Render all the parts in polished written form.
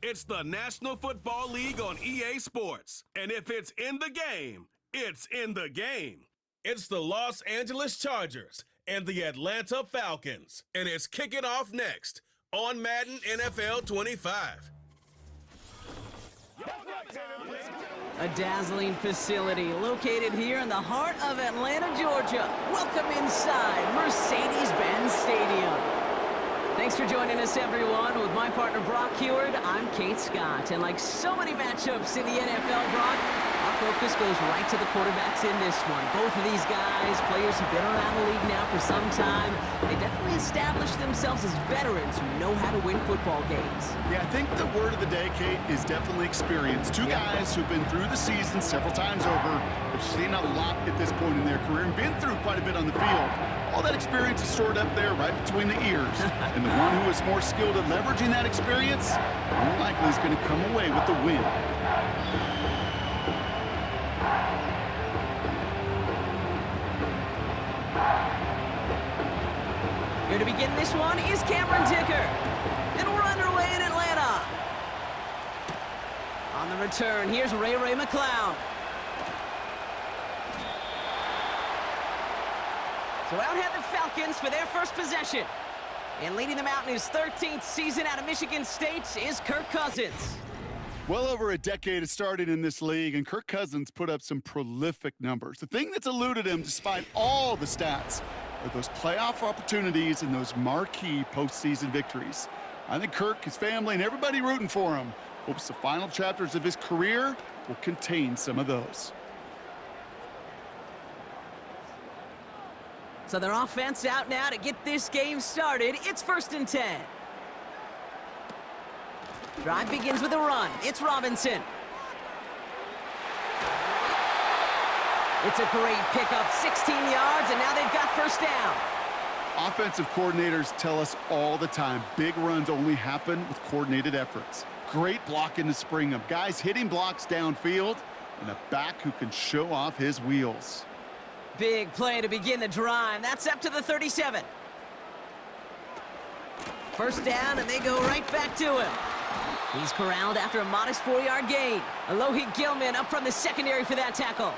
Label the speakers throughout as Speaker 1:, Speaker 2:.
Speaker 1: It's the National Football League on EA Sports. And if it's in the game, it's in the game. It's the Los Angeles Chargers and the Atlanta Falcons. And it's kicking off next on Madden NFL 25.
Speaker 2: A dazzling facility located here in the heart of Atlanta, Georgia. Welcome inside Mercedes-Benz Stadium. Thanks for joining us, everyone. With my partner, Brock Heward, I'm Kate Scott. And like so many matchups in the NFL, Brock, our focus goes right to the quarterbacks in this one. Both of these guys, players who've been around the league now for some time, they definitely established themselves as veterans who know how to win football games.
Speaker 3: Yeah, I think the word of the day, Kate, is definitely experience. Two guys who've been through the season several times over, have seen a lot at this point in their career, and been through quite a bit on the field. All that experience is stored up there right between the ears. And the one who is more skilled at leveraging that experience, more likely is going to come away with the win.
Speaker 2: Here to begin this one is Cameron Dicker. And we're underway in Atlanta. On the return, here's Ray McCloud. So out head the Falcons for their first possession. And leading them out in his 13th season out of Michigan State is Kirk Cousins.
Speaker 3: Well over a decade has started in this league, and Kirk Cousins put up some prolific numbers. The thing that's eluded him, despite all the stats, are those playoff opportunities and those marquee postseason victories. I think Kirk, his family, and everybody rooting for him hopes the final chapters of his career will contain some of those.
Speaker 2: So their offense out now to get this game started. It's 1st and 10. Drive begins with a run. It's Robinson. It's a great pickup, 16 yards, and now they've got first down.
Speaker 3: Offensive coordinators tell us all the time, big runs only happen with coordinated efforts. Great blocking to spring them. Guys hitting blocks downfield, and a back who can show off his wheels.
Speaker 2: Big play to begin the drive. That's up to the 37. First down, and they go right back to him. He's corralled after a modest 4-yard gain. Alohi Gilman up from the secondary for that tackle.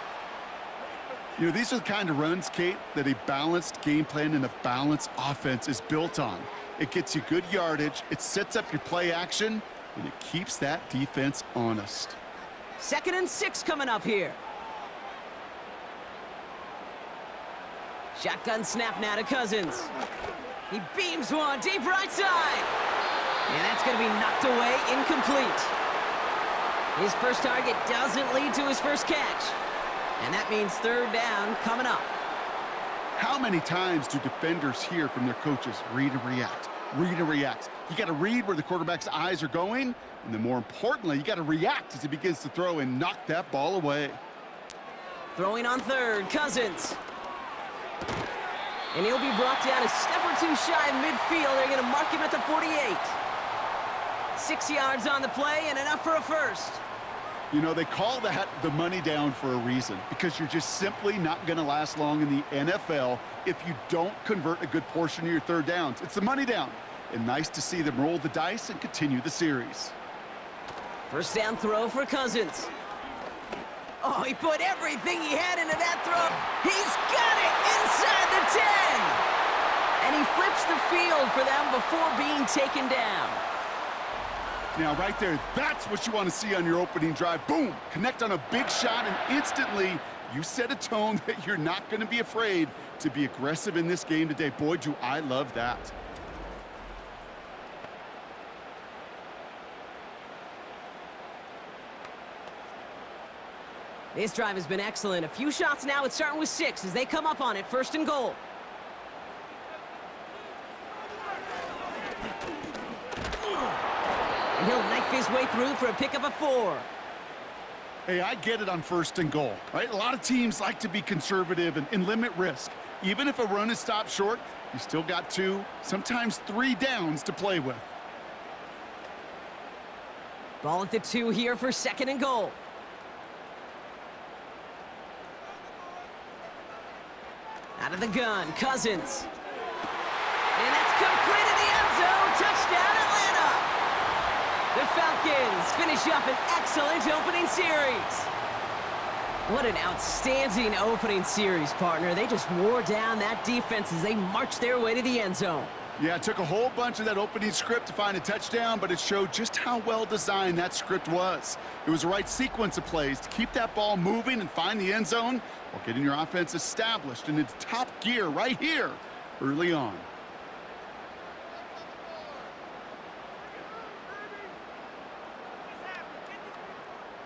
Speaker 3: You know, these are the kind of runs, Kate, that a balanced game plan and a balanced offense is built on. It gets you good yardage, it sets up your play action, and it keeps that defense honest.
Speaker 2: 2nd and 6 coming up here. Shotgun snap now to Cousins. He beams one deep right side. And that's going to be knocked away, incomplete. His first target doesn't lead to his first catch. And that means 3rd down coming up.
Speaker 3: How many times do defenders hear from their coaches, read and react, read and react? You got to read where the quarterback's eyes are going, and then more importantly, you got to react as he begins to throw and knock that ball away. Throwing
Speaker 2: on 3rd, Cousins. And he'll be brought down a step or two shy of midfield. They're going to mark him at the 48. 6 yards on the play and enough for a first.
Speaker 3: You know, they call that the money down for a reason, because you're just simply not going to last long in the NFL if you don't convert a good portion of your 3rd downs. It's the money down. And nice to see them roll the dice and continue the series.
Speaker 2: First down throw for Cousins. Oh, he put everything he had into that throw. He's got it inside the 10. And he flips the field for them before being taken down.
Speaker 3: Now, right there, that's what you want to see on your opening drive. Boom! Connect on a big shot, and instantly you set a tone that you're not going to be afraid to be aggressive in this game today. Boy, do I love that.
Speaker 2: This drive has been excellent. A few shots now. It's starting with 6 as they come up on it. 1st and goal. And he'll knife his way through for a pickup of 4.
Speaker 3: Hey, I get it on 1st and goal, right? A lot of teams like to be conservative and limit risk. Even if a run is stopped short, you still got 2, sometimes 3 downs to play with.
Speaker 2: Ball at the 2 here for 2nd and goal. Out of the gun, Cousins. And that's complete in the end zone. Touchdown, Atlanta! The Falcons Falcons finish up an excellent opening series. What an outstanding opening series, partner. They just wore down that defense as they marched their way to the end zone.
Speaker 3: Yeah, it took a whole bunch of that opening script to find a touchdown, but it showed just how well designed that script was. It was the right sequence of plays to keep that ball moving and find the end zone while getting your offense established and into top gear right here early on.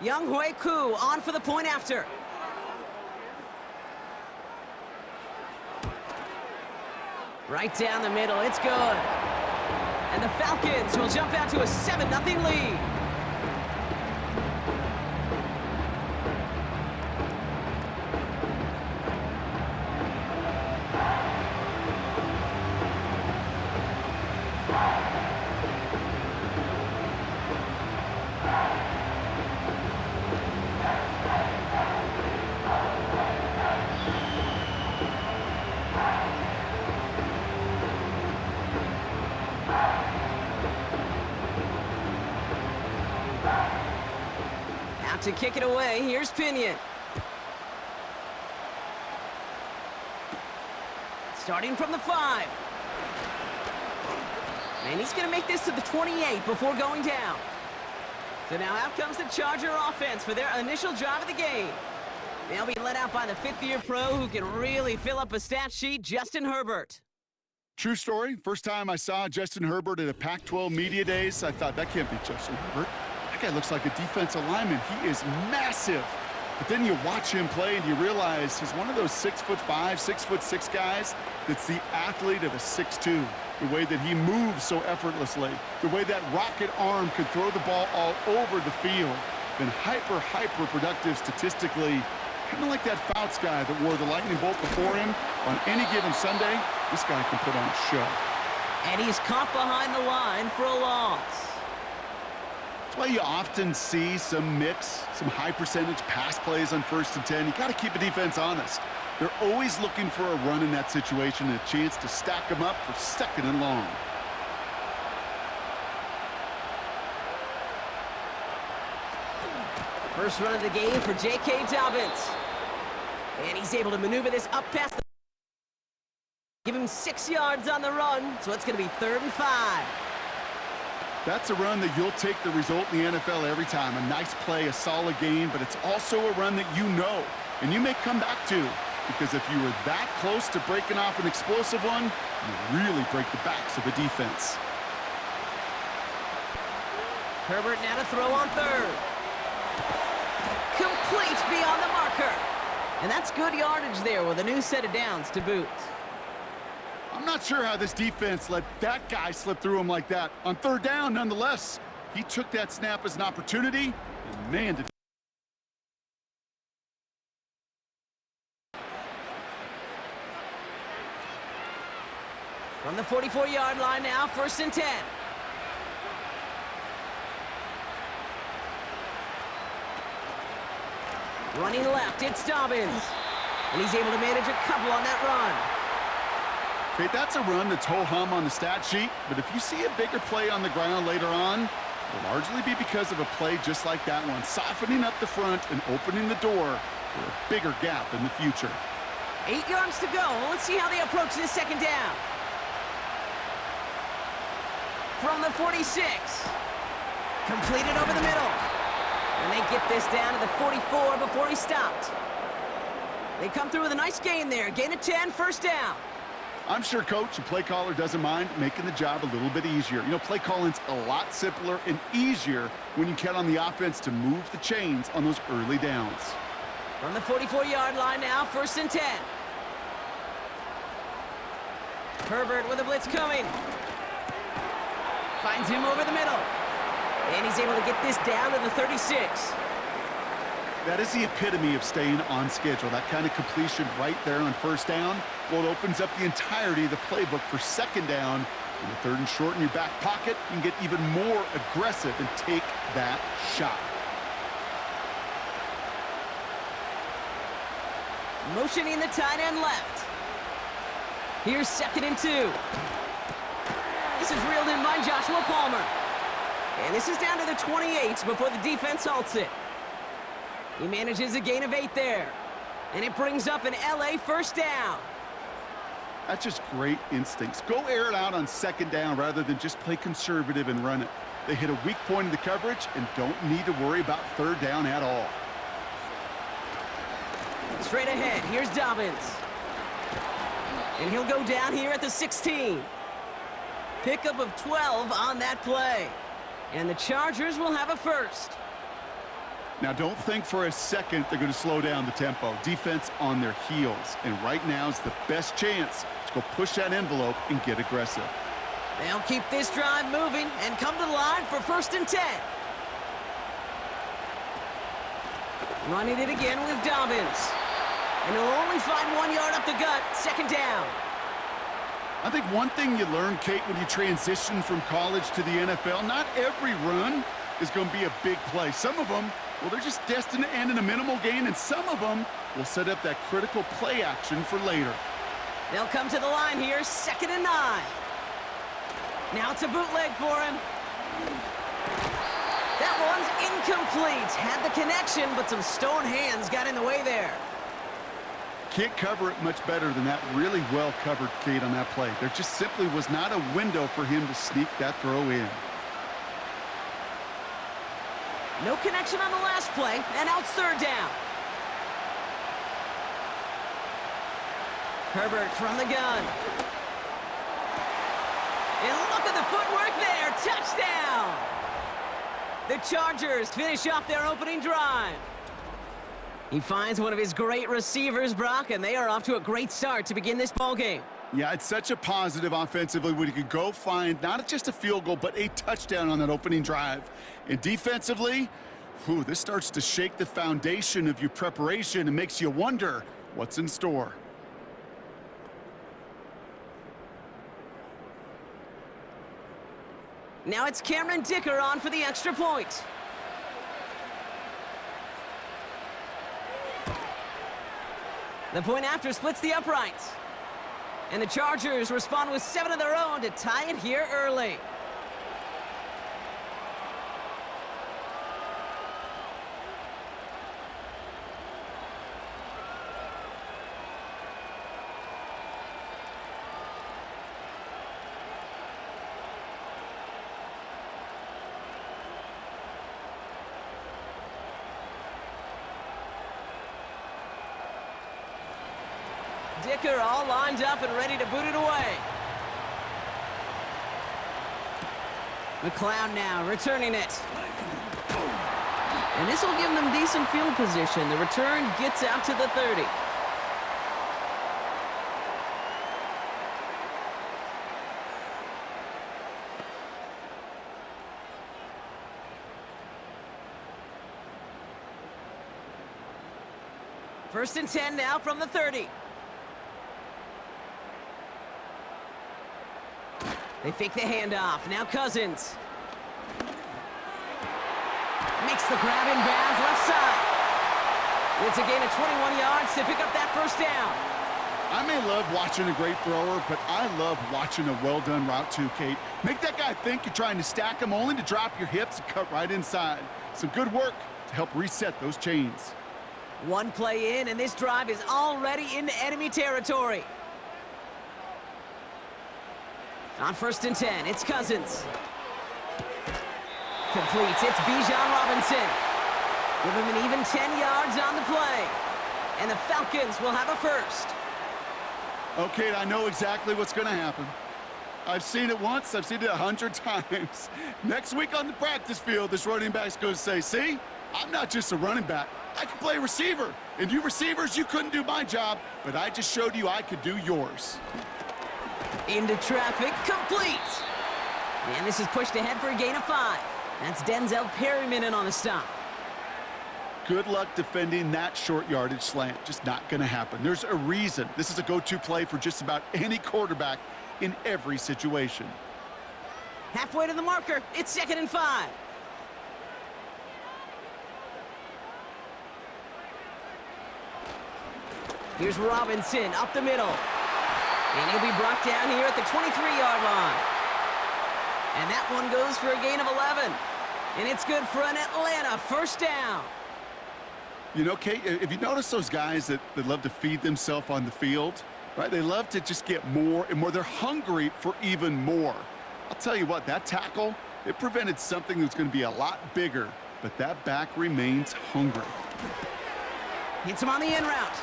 Speaker 2: Young Hui Koo on for the point after. Right down the middle, it's good. And the Falcons will jump out to a 7-0 lead. To kick it away, here's Pinion. Starting from the 5. And he's going to make this to the 28 before going down. So now out comes the Charger offense for their initial drive of the game. They'll be led out by the fifth-year pro who can really fill up a stat sheet, Justin Herbert.
Speaker 3: True story. First time I saw Justin Herbert at a Pac-12 Media Days, I thought, that can't be Justin Herbert. That guy looks like a defensive lineman. He is massive. But then you watch him play and you realize he's one of those 6'5", 6'6" guys that's the athlete of a 6'2". The way that he moves so effortlessly, the way that rocket arm can throw the ball all over the field. Been hyper productive statistically. Kind of like that Fouts guy that wore the lightning bolt before him. On any given Sunday, this guy can put on a show.
Speaker 2: And he's caught behind the line for a loss.
Speaker 3: That's why you often see some mix, some high percentage pass plays on 1st and 10. You got to keep the defense honest. They're always looking for a run in that situation and a chance to stack them up for 2nd and long.
Speaker 2: First run of the game for J.K. Dobbins. And he's able to maneuver this up past the... Give him 6 yards on the run, so it's going to be 3rd and 5.
Speaker 3: That's a run that you'll take the result in the NFL every time. A nice play, a solid game, but it's also a run that you know and you may come back to, because if you were that close to breaking off an explosive one, you really break the backs of a defense.
Speaker 2: Herbert now to throw on 3rd. Complete beyond the marker. And that's good yardage there with a new set of downs to boot.
Speaker 3: I'm not sure how this defense let that guy slip through him like that. On 3rd down, nonetheless, he took that snap as an opportunity, and man, did...
Speaker 2: From the 44-yard line now, 1st and 10. Running left, it's Dobbins. And he's able to manage a couple on that run.
Speaker 3: Okay, that's a run that's ho-hum on the stat sheet, but if you see a bigger play on the ground later on, it'll largely be because of a play just like that one, softening up the front and opening the door for a bigger gap in the future.
Speaker 2: 8 yards to go. Let's see how they approach this 2nd down. From the 46. Completed over the middle. And they get this down to the 44 before he stopped. They come through with a nice gain there. Gain of 10, 1st down.
Speaker 3: I'm sure coach and play caller doesn't mind making the job a little bit easier. You know, play calling's a lot simpler and easier when you count on the offense to move the chains on those early downs.
Speaker 2: From the 44-yard line now, 1st and 10. Herbert with a blitz coming. Finds him over the middle. And he's able to get this down to the 36.
Speaker 3: That is the epitome of staying on schedule. That kind of completion right there on 1st down. Well, it opens up the entirety of the playbook for 2nd down. In the 3rd and short in your back pocket, you can get even more aggressive and take that shot.
Speaker 2: Motioning the tight end left. Here's 2nd and 2. This is reeled in by Joshua Palmer. And this is down to the 28 before the defense halts it. He manages a gain of 8 there. And it brings up an LA first down.
Speaker 3: That's just great instincts. Go air it out on second down rather than just play conservative and run it. They hit a weak point in the coverage and don't need to worry about third down at all.
Speaker 2: Straight ahead, here's Dobbins. And he'll go down here at the 16. Pickup of 12 on that play. And the Chargers will have a first.
Speaker 3: Now, don't think for a second they're going to slow down the tempo. Defense on their heels. And right now is the best chance to go push that envelope and get aggressive.
Speaker 2: They'll keep this drive moving and come to the line for 1st and 10. Running it again with Dobbins. And he'll only find 1 yard up the gut, 2nd down.
Speaker 3: I think one thing you learn, Kate, when you transition from college to the NFL, not every run is going to be a big play. Some of them, well, they're just destined to end in a minimal gain, and some of them will set up that critical play action for later.
Speaker 2: They'll come to the line here, 2nd and 9. Now it's a bootleg for him. That one's incomplete. Had the connection, but some stone hands got in the way there.
Speaker 3: Can't cover it much better than that really well-covered Kate on that play. There just simply was not a window for him to sneak that throw in.
Speaker 2: No connection on the last play, and now it's 3rd down. Herbert from the gun. And look at the footwork there, touchdown! The Chargers finish off their opening drive. He finds one of his great receivers, Brock, and they are off to a great start to begin this ballgame.
Speaker 3: Yeah, it's such a positive offensively when you can go find not just a field goal, but a touchdown on that opening drive. And defensively, this starts to shake the foundation of your preparation and makes you wonder what's in store.
Speaker 2: Now it's Cameron Dicker on for the extra point. The point after splits the uprights. And the Chargers respond with 7 of their own to tie it here early. Dicker all lined up and ready to boot it away. McLeod now returning it. And this will give them decent field position. The return gets out to the 30. First and 10 now from the 30. They fake the handoff. Now Cousins. Makes the grab in bounds left side. It's a gain of 21 yards to pick up that 1st down.
Speaker 3: I may love watching a great thrower, but I love watching a well-done route too, Kate. Make that guy think you're trying to stack him only to drop your hips and cut right inside. Some good work to help reset those chains.
Speaker 2: One play in, and this drive is already into enemy territory. On 1st and 10, it's Cousins. Completes, it's Bijan Robinson. Give him an even 10 yards on the play. And the Falcons will have a first.
Speaker 3: Okay, I know exactly what's going to happen. I've seen it once, I've seen it 100 times. Next week on the practice field, this running back's going to say, see, I'm not just a running back. I can play receiver. And you receivers, you couldn't do my job, but I just showed you I could do yours.
Speaker 2: Into traffic, complete. And this is pushed ahead for a gain of 5. That's Denzel Perryman in on the stop.
Speaker 3: Good luck defending that short yardage slant. Just not going to happen. There's a reason. This is a go-to play for just about any quarterback in every situation.
Speaker 2: Halfway to the marker, it's 2nd and 5. Here's Robinson up the middle. And he'll be brought down here at the 23-yard line. And that one goes for a gain of 11. And it's good for an Atlanta first down.
Speaker 3: You know, Kate, if you notice those guys that love to feed themselves on the field, right? They love to just get more and more. They're hungry for even more. I'll tell you what, that tackle, it prevented something that's going to be a lot bigger, but that back remains hungry.
Speaker 2: Hits him on the in route.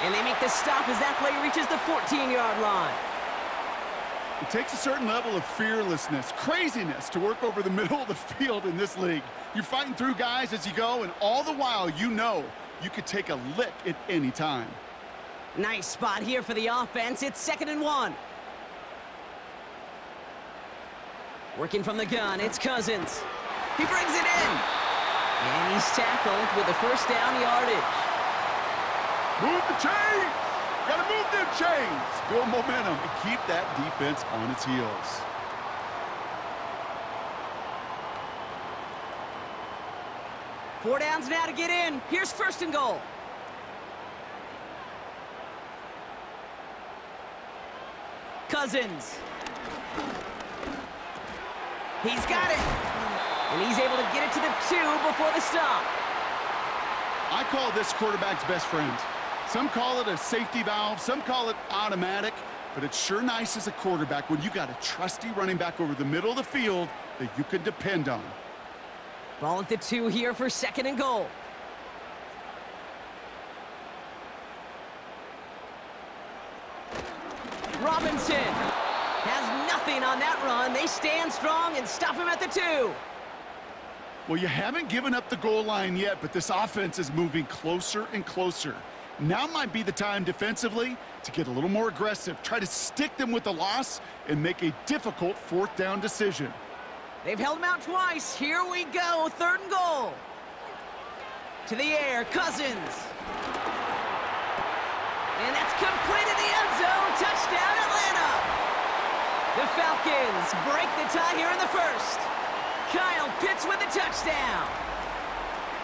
Speaker 2: And they make the stop as that play reaches the 14-yard line.
Speaker 3: It takes a certain level of fearlessness, craziness to work over the middle of the field in this league. You're fighting through guys as you go, and all the while you know you could take a lick at any time.
Speaker 2: Nice spot here for the offense. It's 2nd and 1. Working from the gun, it's Cousins. He brings it in. And he's tackled with the first down yardage.
Speaker 3: Move the chains! Gotta move them chains! Build momentum and keep that defense on its heels.
Speaker 2: Four downs now to get in. Here's 1st and goal. Cousins. He's got it. And he's able to get it to the 2 before the stop.
Speaker 3: I call this quarterback's best friend. Some call it a safety valve, some call it automatic, but it's sure nice as a quarterback when you got a trusty running back over the middle of the field that you can depend on.
Speaker 2: Ball at the 2 here for 2nd and goal. Robinson has nothing on that run. They stand strong and stop him at the 2.
Speaker 3: Well, you haven't given up the goal line yet, but this offense is moving closer and closer. Now might be the time defensively to get a little more aggressive, try to stick them with the loss, and make a difficult 4th down decision.
Speaker 2: They've held him out twice. Here we go, 3rd and goal. To the air, Cousins. And that's complete in the end zone. Touchdown, Atlanta. The Falcons break the tie here in the 1st. Kyle Pitts with a touchdown.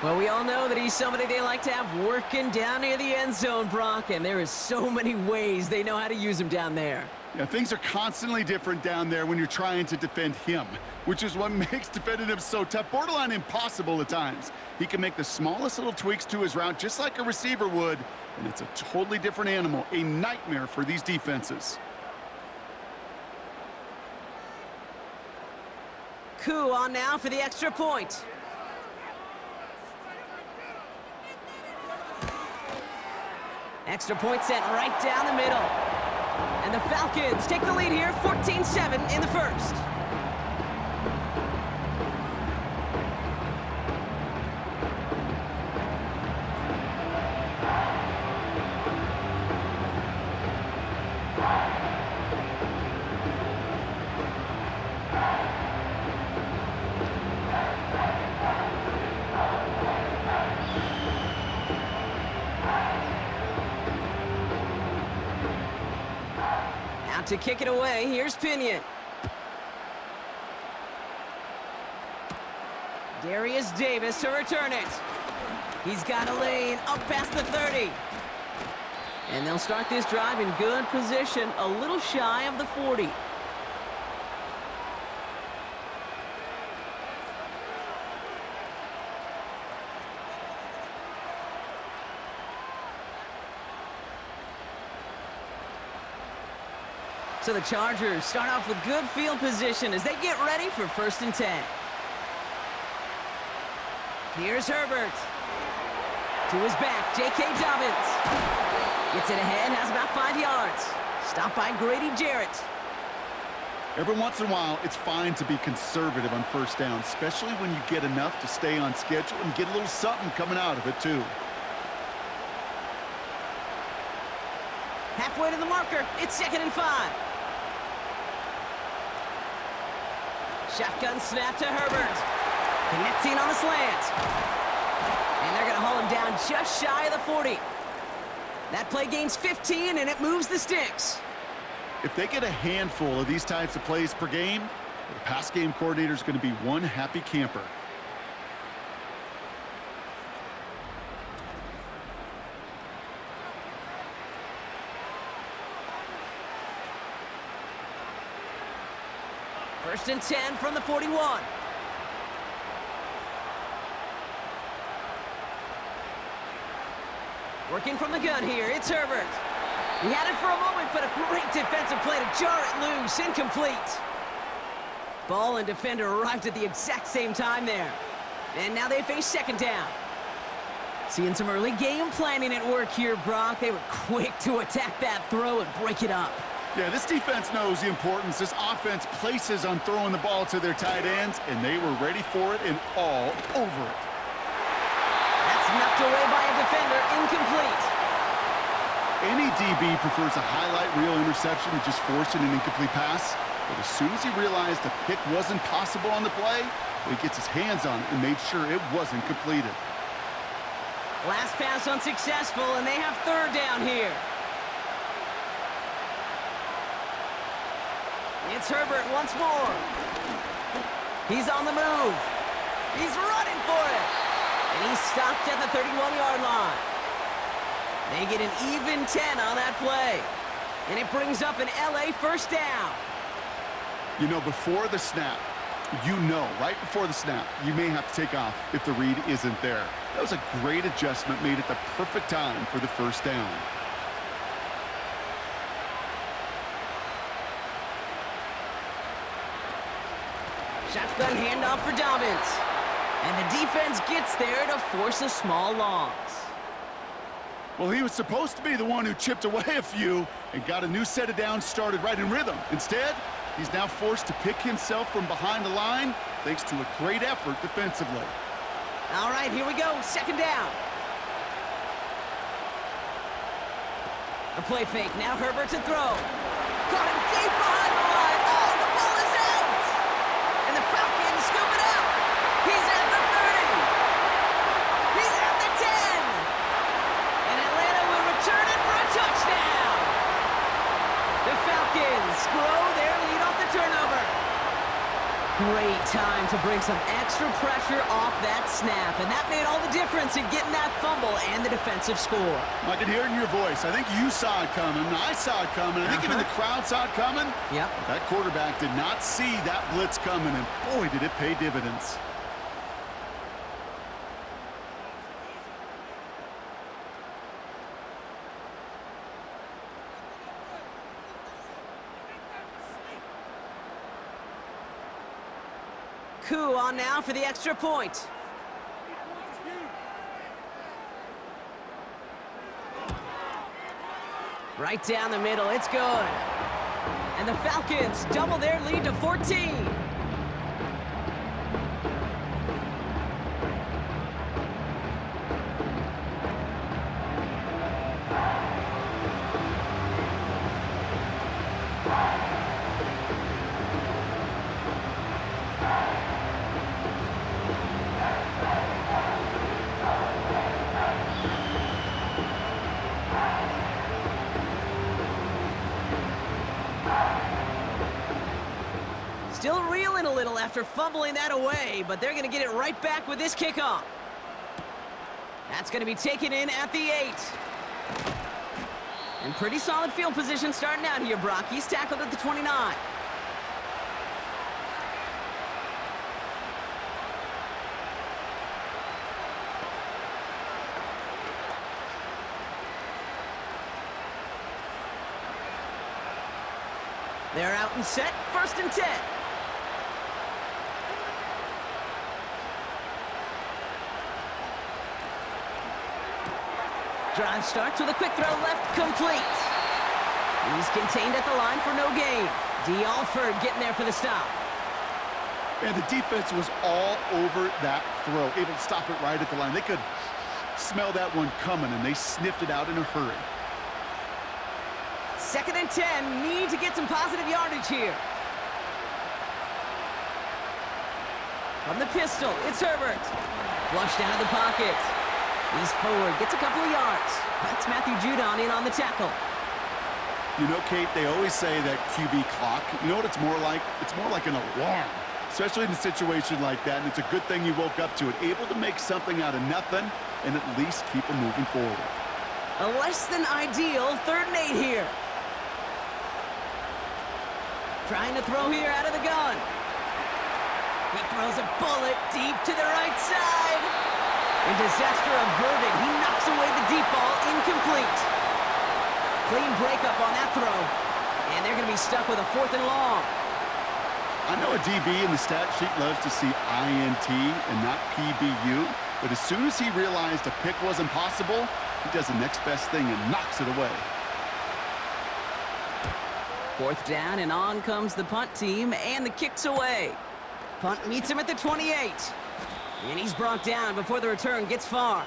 Speaker 2: Well, we all know that he's somebody they like to have working down near the end zone, Brock, and there is so many ways they know how to use him down there.
Speaker 3: Yeah, things are constantly different down there when you're trying to defend him, which is what makes defending him so tough, borderline impossible at times. He can make the smallest little tweaks to his route just like a receiver would, and it's a totally different animal, a nightmare for these defenses.
Speaker 2: Koo on now for the extra point. Extra point sent right down the middle. And the Falcons take the lead here, 14-7 in the 1st. To kick it away, here's Pinion. Darius Davis to return it. He's got a lane up past the 30. And they'll start this drive in good position, a little shy of the 40. So the Chargers start off with good field position as they get ready for 1st and 10. Here's Herbert. To his back, J.K. Dobbins. Gets it ahead, has about 5 yards. Stopped by Grady Jarrett.
Speaker 3: Every once in a while, it's fine to be conservative on 1st down, especially when you get enough to stay on schedule and get a little something coming out of it, too.
Speaker 2: Halfway to the marker, it's 2nd and 5. Shotgun snap to Herbert. Connecting on the slant. And they're going to haul him down just shy of the 40. That play gains 15, and it moves the sticks.
Speaker 3: If they get a handful of these types of plays per game, the pass game coordinator is going to be one happy camper.
Speaker 2: First and 10 from the 41. Working from the gun here, it's Herbert. He had it for a moment, but a great defensive play to jar it loose. Incomplete. Ball and defender arrived at the exact same time there. And now they face second down. Seeing some early game planning at work here, Brock. They were quick to attack that throw and break it up.
Speaker 3: Yeah, this defense knows the importance this offense places on throwing the ball to their tight ends, and they were ready for it and all over it.
Speaker 2: That's knocked away by a defender, incomplete.
Speaker 3: Any DB prefers a highlight reel interception to just forcing an incomplete pass, but as soon as he realized a pick wasn't possible on the play, he gets his hands on it and made sure it wasn't completed.
Speaker 2: Last pass unsuccessful, and they have third down here. It's Herbert once more. He's on the move. He's running for it. And he's stopped at the 31-yard line. They get an even 10 on that play. And it brings up an LA first down.
Speaker 3: You know, before the snap, right before the snap, you may have to take off if the read isn't there. That was a great adjustment made at the perfect time for the first down.
Speaker 2: Shotgun handoff for Dobbins. And the defense gets there to force a small loss.
Speaker 3: Well, he was supposed to be the one who chipped away a few and got a new set of downs started right in rhythm. Instead, he's now forced to pick himself from behind the line thanks to a great effort defensively.
Speaker 2: All right, here we go. Second down. A play fake. Now Herbert to throw. Caught him deep behind the line. Oh, the ball is out. And the Falcons scoop it up. He's at the 30. He's at the 10. And Atlanta will return it for a touchdown. The Falcons grow their lead off the turnover. Great time to bring some extra pressure off that snap, and that made all the difference in getting that fumble and the defensive score.
Speaker 3: I can hear it in your voice. I think you saw it coming. I saw it coming. I think even the crowd saw it coming.
Speaker 2: Yep.
Speaker 3: That quarterback did not see that blitz coming, and boy, did it pay dividends.
Speaker 2: Coup on now for the extra point. Right down the middle, it's good. And the Falcons double their lead to 14. Still reeling a little after fumbling that away, but they're going to get it right back with this kickoff. That's going to be taken in at the 8. And pretty solid field position starting out here, Brock. He's tackled at the 29. They're out and set, 1st and 10. Drive starts with a quick throw left, complete. He's contained at the line for no gain. D. Alford getting there for the stop.
Speaker 3: And the defense was all over that throw, able to stop it right at the line. They could smell that one coming, and they sniffed it out in a hurry.
Speaker 2: 2nd and 10, need to get some positive yardage here. From the pistol, it's Herbert. Flushed out of the pocket. He's forward, gets a couple of yards. That's Matthew Judon in on the tackle.
Speaker 3: You know, Kate, they always say that QB clock, you know what it's more like? It's more like an alarm, especially in a situation like that, and it's a good thing you woke up to it, able to make something out of nothing and at least keep them moving forward.
Speaker 2: A less than ideal 3rd and 8 here. Trying to throw here out of the gun. He throws a bullet deep to the right side. And disaster averted. He knocks away the deep ball, incomplete. Clean breakup on that throw. And they're going to be stuck with a 4th and long.
Speaker 3: I know a DB in the stat sheet loves to see INT and not PBU, but as soon as he realized a pick wasn't possible, he does the next best thing and knocks it away.
Speaker 2: 4th down, and on comes the punt team, and the kick's away. Punt meets him at the 28. And he's brought down before the return gets far.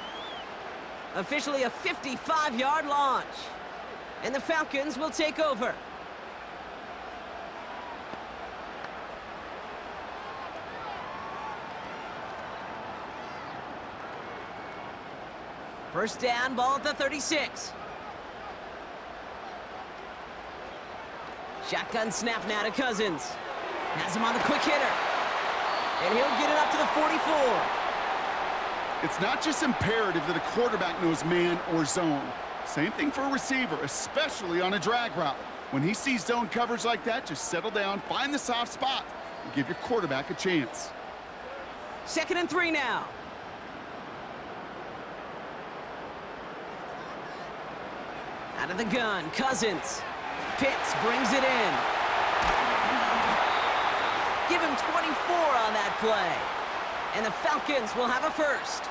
Speaker 2: Officially a 55-yard launch. And the Falcons will take over. First down, ball at the 36. Shotgun snap now to Cousins. Has him on the quick hitter. And he'll get it up to the 44.
Speaker 3: It's not just imperative that a quarterback knows man or zone. Same thing for a receiver, especially on a drag route. When he sees zone coverage like that, just settle down, find the soft spot, and give your quarterback a chance.
Speaker 2: 2nd and 3 now. Out of the gun, Cousins. Pitts brings it in. Give him 24 on that play. And the Falcons will have a first.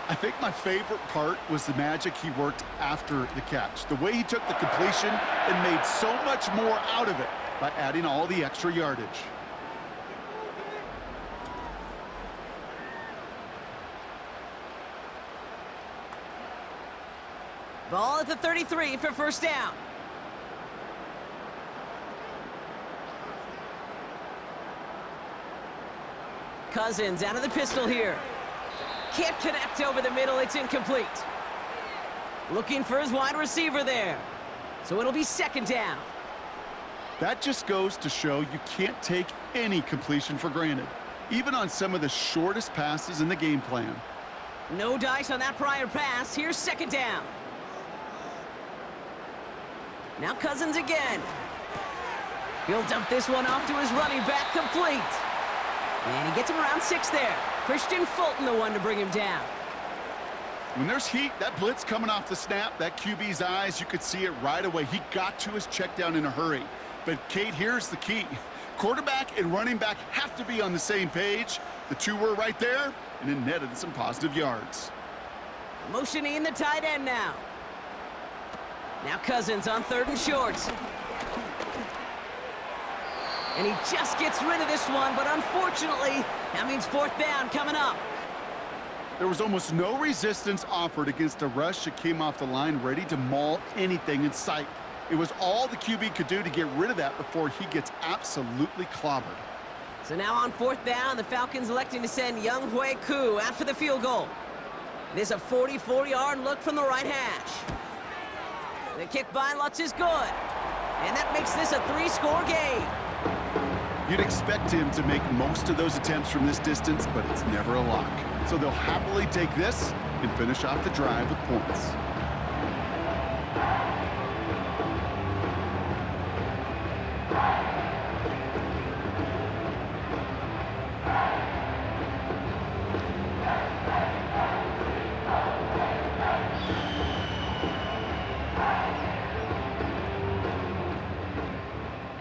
Speaker 3: I think my favorite part was the magic he worked after the catch. The way he took the completion and made so much more out of it by adding all the extra yardage.
Speaker 2: Ball at the 33 for first down. Cousins out of the pistol here. Can't connect over the middle. It's incomplete. Looking for his wide receiver there. So it'll be 2nd down.
Speaker 3: That just goes to show you can't take any completion for granted, even on some of the shortest passes in the game plan.
Speaker 2: No dice on that prior pass. Here's 2nd down. Now Cousins again. He'll dump this one off to his running back, complete. And he gets him around 6 there. Christian Fulton, the one to bring him down.
Speaker 3: When there's heat, that blitz coming off the snap, that QB's eyes, you could see it right away. He got to his check down in a hurry. But, Kate, here's the key. Quarterback and running back have to be on the same page. The two were right there, and it netted some positive yards.
Speaker 2: Motioning the tight end now. Now Cousins on 3rd and short. And he just gets rid of this one, but unfortunately, that means 4th down coming up.
Speaker 3: There was almost no resistance offered against a rush that came off the line ready to maul anything in sight. It was all the QB could do to get rid of that before he gets absolutely clobbered.
Speaker 2: So now on 4th down, the Falcons electing to send Younghoe Koo out for the field goal. There's a 44-yard look from the right hash. The kick by Lutz is good. And that makes this a 3-score game.
Speaker 3: You'd expect him to make most of those attempts from this distance, but it's never a lock. So they'll happily take this and finish off the drive with points.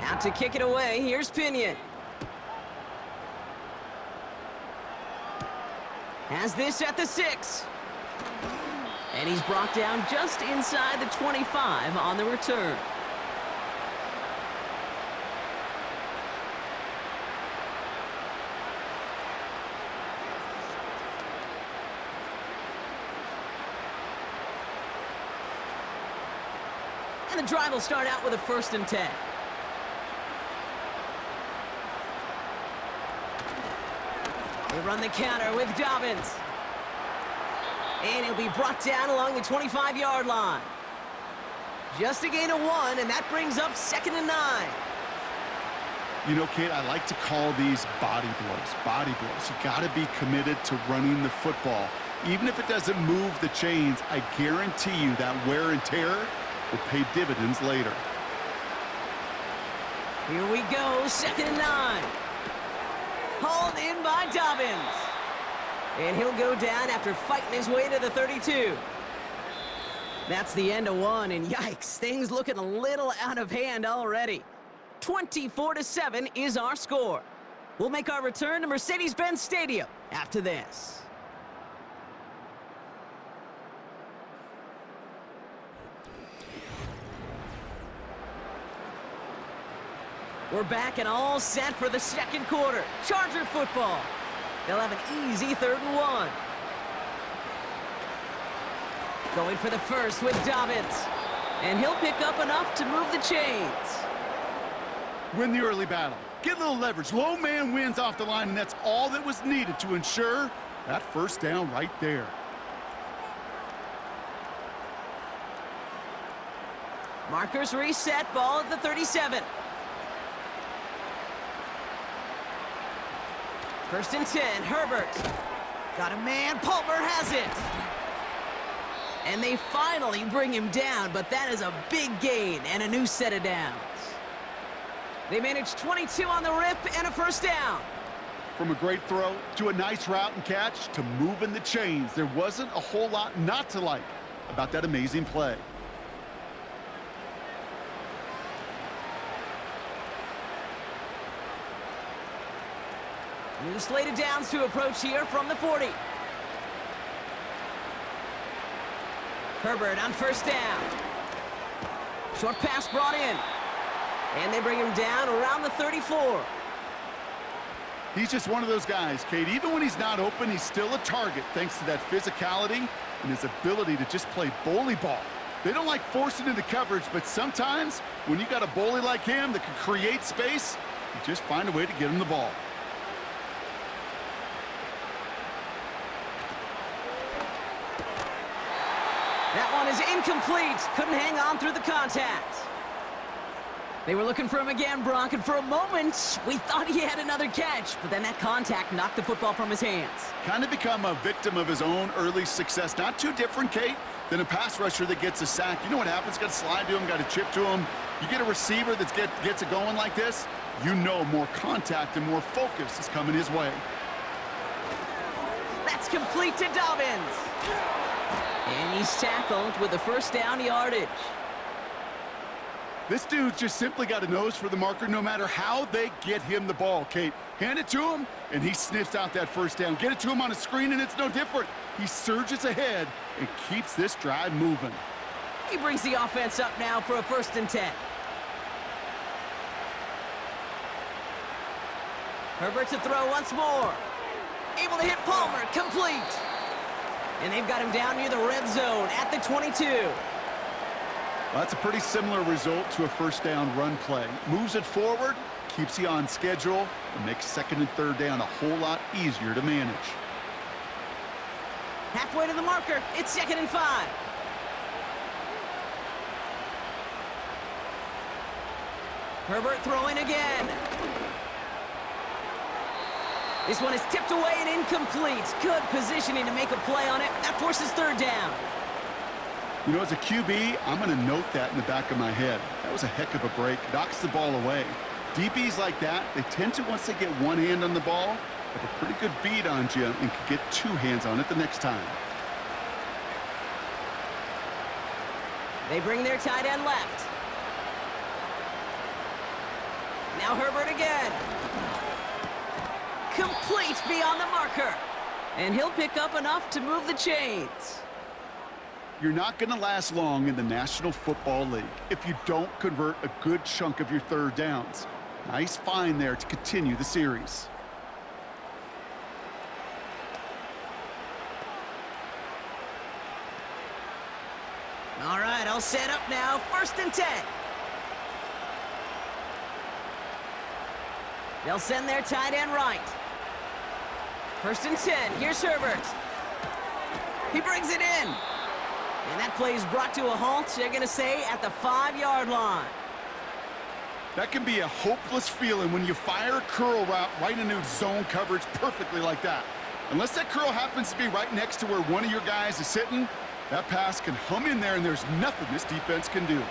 Speaker 2: Out to kick it away, here's Pinion. Has this at the 6. And he's brought down just inside the 25 on the return. And the drive will start out with a 1st and 10. They run the counter with Dobbins. And he'll be brought down along the 25-yard line. Just a gain of 1, and that brings up 2nd and 9.
Speaker 3: You know, Kate, I like to call these body blows. Body blows. You got to be committed to running the football. Even if it doesn't move the chains, I guarantee you that wear and tear will pay dividends later.
Speaker 2: Here we go, 2nd and 9. Hauled in by Dobbins. And he'll go down after fighting his way to the 32. That's the end of one, and yikes, things looking a little out of hand already. 24-7 is our score. We'll make our return to Mercedes-Benz Stadium after this. We're back and all set for the second quarter. Charger football. They'll have an easy 3rd and 1. Going for the first with Dobbins. And he'll pick up enough to move the chains.
Speaker 3: Win the early battle. Get a little leverage. Low man wins off the line, and that's all that was needed to ensure that first down right there.
Speaker 2: Markers reset, ball at the 37. 1st and 10, Herbert. Got a man, Palmer has it. And they finally bring him down, but that is a big gain and a new set of downs. They managed 22 on the rip and a first down.
Speaker 3: From a great throw to a nice route and catch to moving the chains, there wasn't a whole lot not to like about that amazing play.
Speaker 2: New slate of downs to approach here from the 40. Herbert on first down. Short pass brought in. And they bring him down around the 34.
Speaker 3: He's just one of those guys, Kate. Even when he's not open, he's still a target thanks to that physicality and his ability to just play bully ball. They don't like forcing into coverage, but sometimes when you got a bully like him that can create space, you just find a way to get him the ball.
Speaker 2: That one is incomplete. Couldn't hang on through the contact. They were looking for him again, Brock, and for a moment, we thought he had another catch, but then that contact knocked the football from his hands.
Speaker 3: Kind of become a victim of his own early success. Not too different, Kate, than a pass rusher that gets a sack. You know what happens? Got to slide to him, got to chip to him. You get a receiver that gets it going like this, you know more contact and more focus is coming his way.
Speaker 2: That's complete to Dobbins. And he's tackled with the first down yardage.
Speaker 3: This dude's just simply got a nose for the marker no matter how they get him the ball, Kate. Hand it to him, and he sniffs out that first down. Get it to him on a screen, and it's no different. He surges ahead and keeps this drive moving.
Speaker 2: He brings the offense up now for a 1st and 10. Herbert to throw once more. Able to hit Palmer, complete. And they've got him down near the red zone at the 22.
Speaker 3: Well, that's a pretty similar result to a first down run play. Moves it forward, keeps you on schedule, and makes 2nd and 3rd down a whole lot easier to manage.
Speaker 2: Halfway to the marker, it's 2nd and 5. Herbert throwing again. This one is tipped away and incomplete. Good positioning to make a play on it. That forces 3rd down.
Speaker 3: You know, as a QB, I'm going to note that in the back of my head. That was a heck of a break. Knocks the ball away. DBs like that, they tend to, once they get one hand on the ball, have a pretty good beat on you and can get 2 hands on it the next time.
Speaker 2: They bring their tight end left. Now Herbert again. Complete beyond the marker. And he'll pick up enough to move the chains.
Speaker 3: You're not going to last long in the National Football League if you don't convert a good chunk of your 3rd downs. Nice find there to continue the series.
Speaker 2: All right, all set up now. 1st and 10. They'll send their tight end right. 1st and 10. Here's Herbert. He brings it in. And that play is brought to a halt, they're going to say, at the 5-yard line.
Speaker 3: That can be a hopeless feeling when you fire a curl route right into zone coverage perfectly like that. Unless that curl happens to be right next to where one of your guys is sitting, that pass can hum in there and there's nothing this defense can do.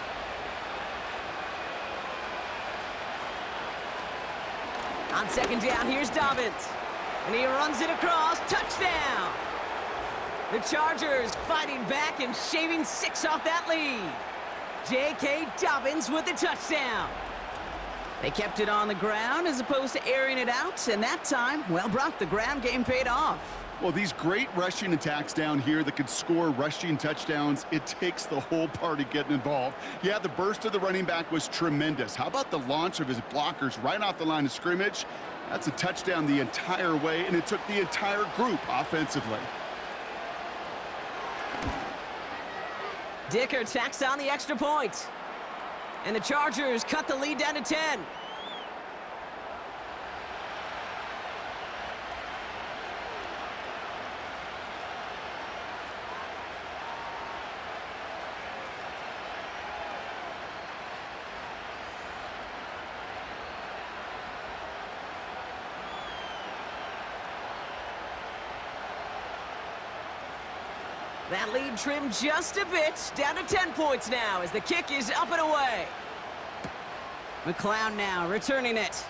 Speaker 2: On 2nd down, here's Dobbins. And he runs it across. Touchdown! The Chargers fighting back and shaving 6 off that lead. J.K. Dobbins with the touchdown. They kept it on the ground as opposed to airing it out, and that time, well, Brock, the ground game paid off.
Speaker 3: Well, these great rushing attacks down here that could score rushing touchdowns, it takes the whole party getting involved. Yeah, the burst of the running back was tremendous. How about the launch of his blockers right off the line of scrimmage? That's a touchdown the entire way, and it took the entire group offensively.
Speaker 2: Dicker tacks on the extra point. And the Chargers cut the lead down to 10. That lead trimmed just a bit, down to 10 points now as the kick is up and away. McClown now returning it.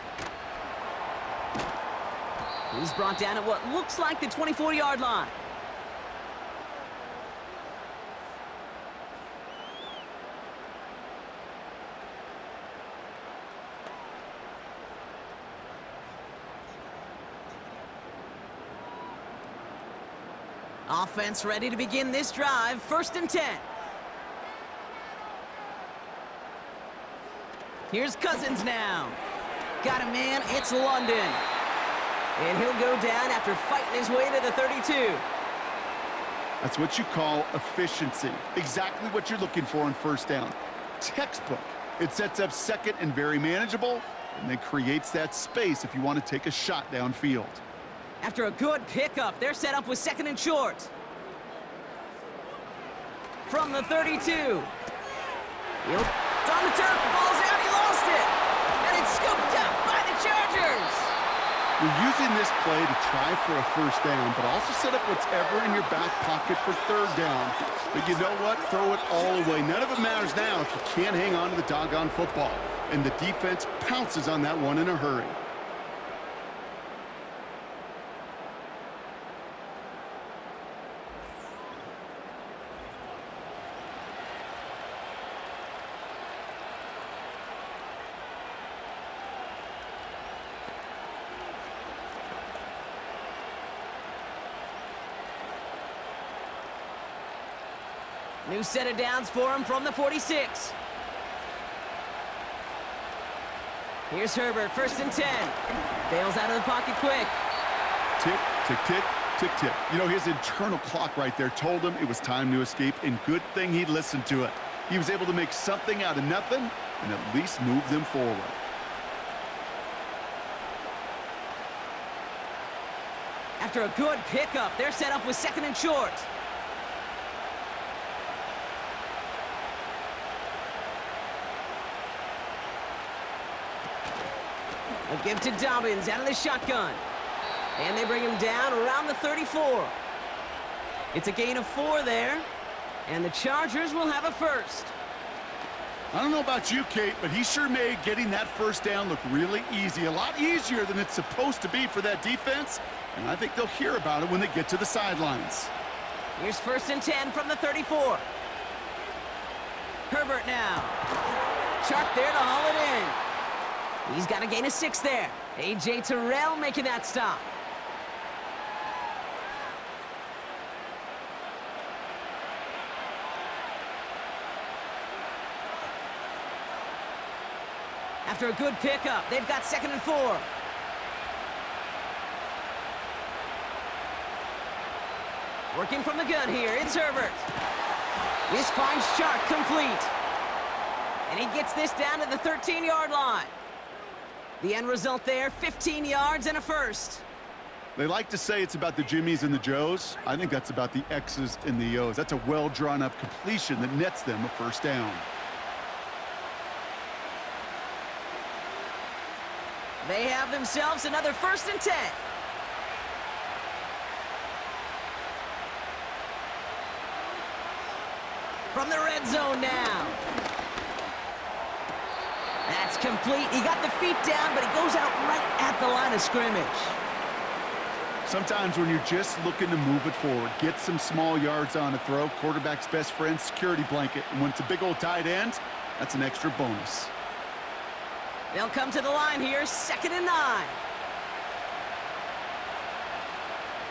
Speaker 2: He's brought down at what looks like the 24-yard line. Offense ready to begin this drive. 1st and 10. Here's Cousins now. Got a man, it's London. And he'll go down after fighting his way to the 32.
Speaker 3: That's what you call efficiency. Exactly what you're looking for on 1st down. Textbook. It sets up 2nd and very manageable, and then creates that space if you want to take a shot downfield.
Speaker 2: After a good pickup, they're set up with 2nd and short. From the 32. It's on the turf, the ball's out, he lost it. And it's scooped up by the Chargers.
Speaker 3: You're using this play to try for a 1st down, but also set up whatever in your back pocket for 3rd down. But you know what? Throw it all away. None of it matters now if you can't hang on to the doggone football. And the defense pounces on that one in a hurry.
Speaker 2: New set of downs for him from the 46. Here's Herbert, 1st and 10. Bails out of the pocket quick.
Speaker 3: Tick, tick, tick, tick, tick. You know, his internal clock right there told him it was time to escape, and good thing he listened to it. He was able to make something out of nothing and at least move them forward.
Speaker 2: After a good pickup, they're set up with 2nd and short. A give to Dobbins out of the shotgun. And they bring him down around the 34. It's a gain of 4 there. And the Chargers will have a 1st.
Speaker 3: I don't know about you, Kate, but he sure made getting that 1st down look really easy. A lot easier than it's supposed to be for that defense. And I think they'll hear about it when they get to the sidelines.
Speaker 2: Here's 1st and 10 from the 34. Herbert now. Sharp there to haul it in. He's got a gain of 6 there. A.J. Terrell making that stop. After a good pickup, they've got 2nd and 4. Working from the gun here, it's Herbert. This finds Sharp complete. And he gets this down to the 13-yard line. The end result there, 15 yards and a 1st.
Speaker 3: They like to say it's about the Jimmies and the Joes. I think that's about the X's and the O's. That's a well-drawn-up completion that nets them a 1st down.
Speaker 2: They have themselves another 1st and 10. From the red zone now. That's complete. He got the feet down, but he goes out right at the line of scrimmage.
Speaker 3: Sometimes when you're just looking to move it forward, get some small yards on a throw, quarterback's best friend, security blanket. And when it's a big old tight end, that's an extra bonus.
Speaker 2: They'll come to the line here, 2nd and 9.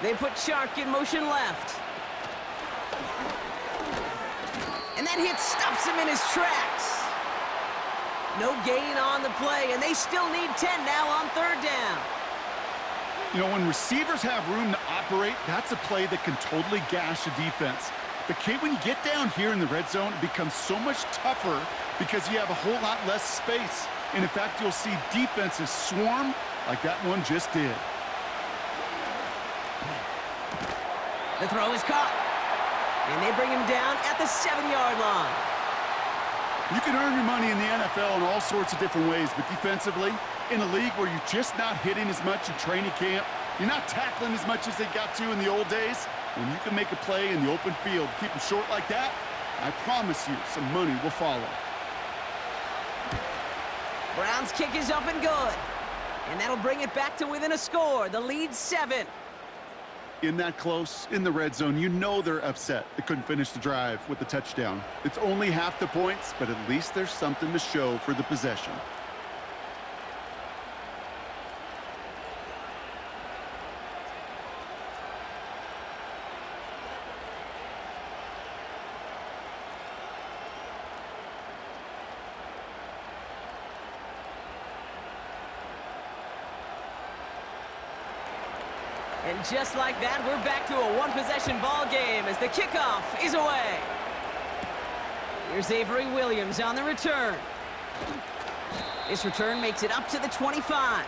Speaker 2: They put Chark in motion left. And that hit stops him in his tracks. No gain on the play, and they still need 10 now on 3rd down.
Speaker 3: You know, when receivers have room to operate, that's a play that can totally gash a defense. But, Kate, when you get down here in the red zone, it becomes so much tougher because you have a whole lot less space. And, in fact, you'll see defenses swarm like that one just did.
Speaker 2: The throw is caught. And they bring him down at the 7-yard line.
Speaker 3: You can earn your money in the NFL in all sorts of different ways, but defensively, in a league where you're just not hitting as much in training camp, you're not tackling as much as they got to in the old days, when you can make a play in the open field, keep them short like that, I promise you some money will follow.
Speaker 2: Brown's kick is up and good. And that'll bring it back to within a score. The lead's 7.
Speaker 3: In that close, in the red zone, you know they're upset they couldn't finish the drive with the touchdown. It's only half the points, but at least there's something to show for the possession.
Speaker 2: And just like that, we're back to a one-possession ball game as the kickoff is away. Here's Avery Williams on the return. This return makes it up to the 25.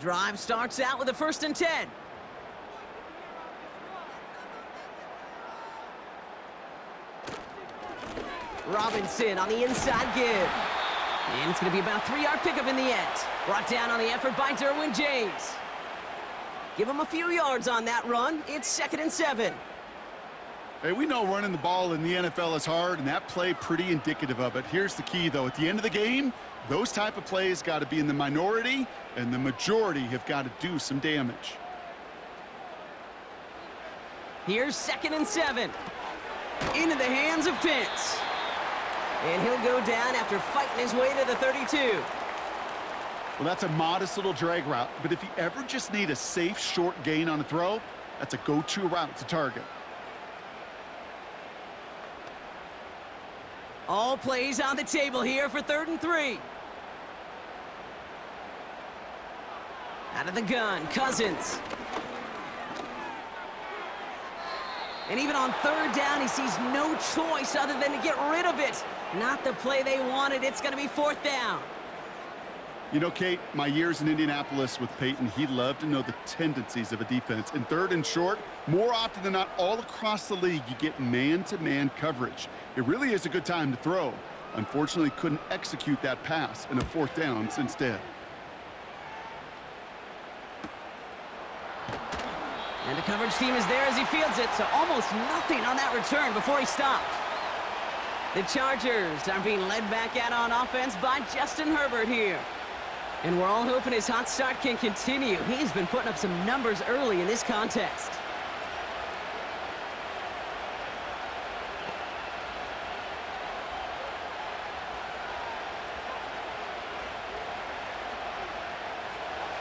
Speaker 2: Drive starts out with a 1st and 10. Robinson on the inside give. And it's going to be about a 3-yard pickup in the end. Brought down on the effort by Derwin James. Give him a few yards on that run. It's 2nd and 7.
Speaker 3: Hey, we know running the ball in the NFL is hard, and that play pretty indicative of it. Here's the key, though. At the end of the game, those type of plays got to be in the minority, and the majority have got to do some damage.
Speaker 2: Here's 2nd and 7. Into the hands of Pitts. And he'll go down after fighting his way to the 32.
Speaker 3: Well, that's a modest little drag route, but if you ever just need a safe, short gain on a throw, that's a go-to route to target.
Speaker 2: All plays on the table here for 3rd and 3. Out of the gun, Cousins. And even on 3rd down, he sees no choice other than to get rid of it. Not the play they wanted. It's going to be 4th down.
Speaker 3: You know, Kate, my years in Indianapolis with Peyton, he loved to know the tendencies of a defense. In 3rd and short, more often than not, all across the league, you get man-to-man coverage. It really is a good time to throw. Unfortunately, couldn't execute that pass in a 4th down instead.
Speaker 2: And the coverage team is there as he fields it, so almost nothing on that return before he stopped. The Chargers are being led back out on offense by Justin Herbert here. And we're all hoping his hot start can continue. He's been putting up some numbers early in this contest.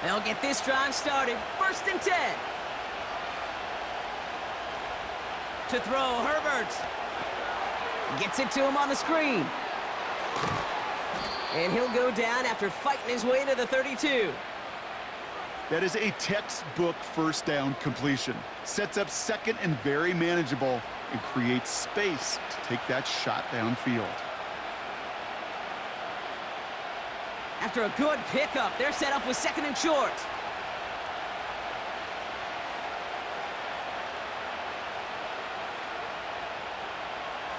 Speaker 2: They'll get this drive started. 1st and 10. To throw, Herbert. Gets it to him on the screen. And he'll go down after fighting his way to the 32.
Speaker 3: That is a textbook 1st down completion. Sets up 2nd and very manageable and creates space to take that shot downfield.
Speaker 2: After a good pickup, they're set up with 2nd and short.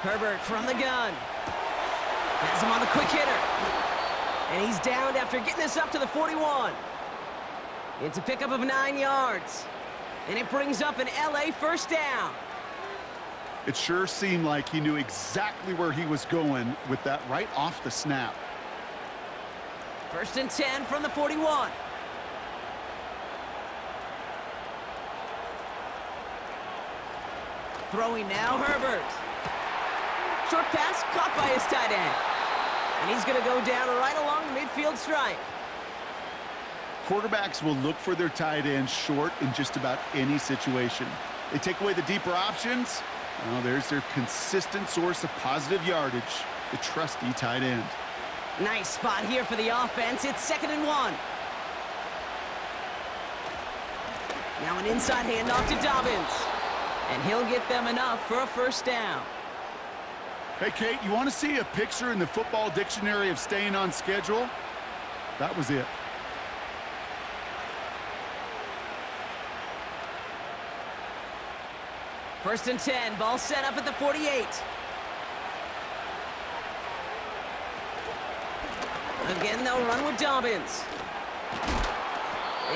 Speaker 2: Herbert from the gun. Has him on the quick hitter. And he's downed after getting this up to the 41. It's a pickup of 9 yards. And it brings up an LA first down.
Speaker 3: It sure seemed like he knew exactly where he was going with that right off the snap.
Speaker 2: 1st and 10 from the 41. Throwing now, Herbert. Short pass caught by his tight end. And he's going to go down right along the midfield stripe.
Speaker 3: Quarterbacks will look for their tight end short in just about any situation. They take away the deeper options. Well, there's their consistent source of positive yardage, the trusty tight end.
Speaker 2: Nice spot here for the offense. It's 2nd and 1. Now an inside handoff to Dobbins. And he'll get them enough for a first down.
Speaker 3: Hey, Kate, you want to see a picture in the football dictionary of staying on schedule? That was it.
Speaker 2: First and 10, ball set up at the 48. Again, they'll run with Dobbins.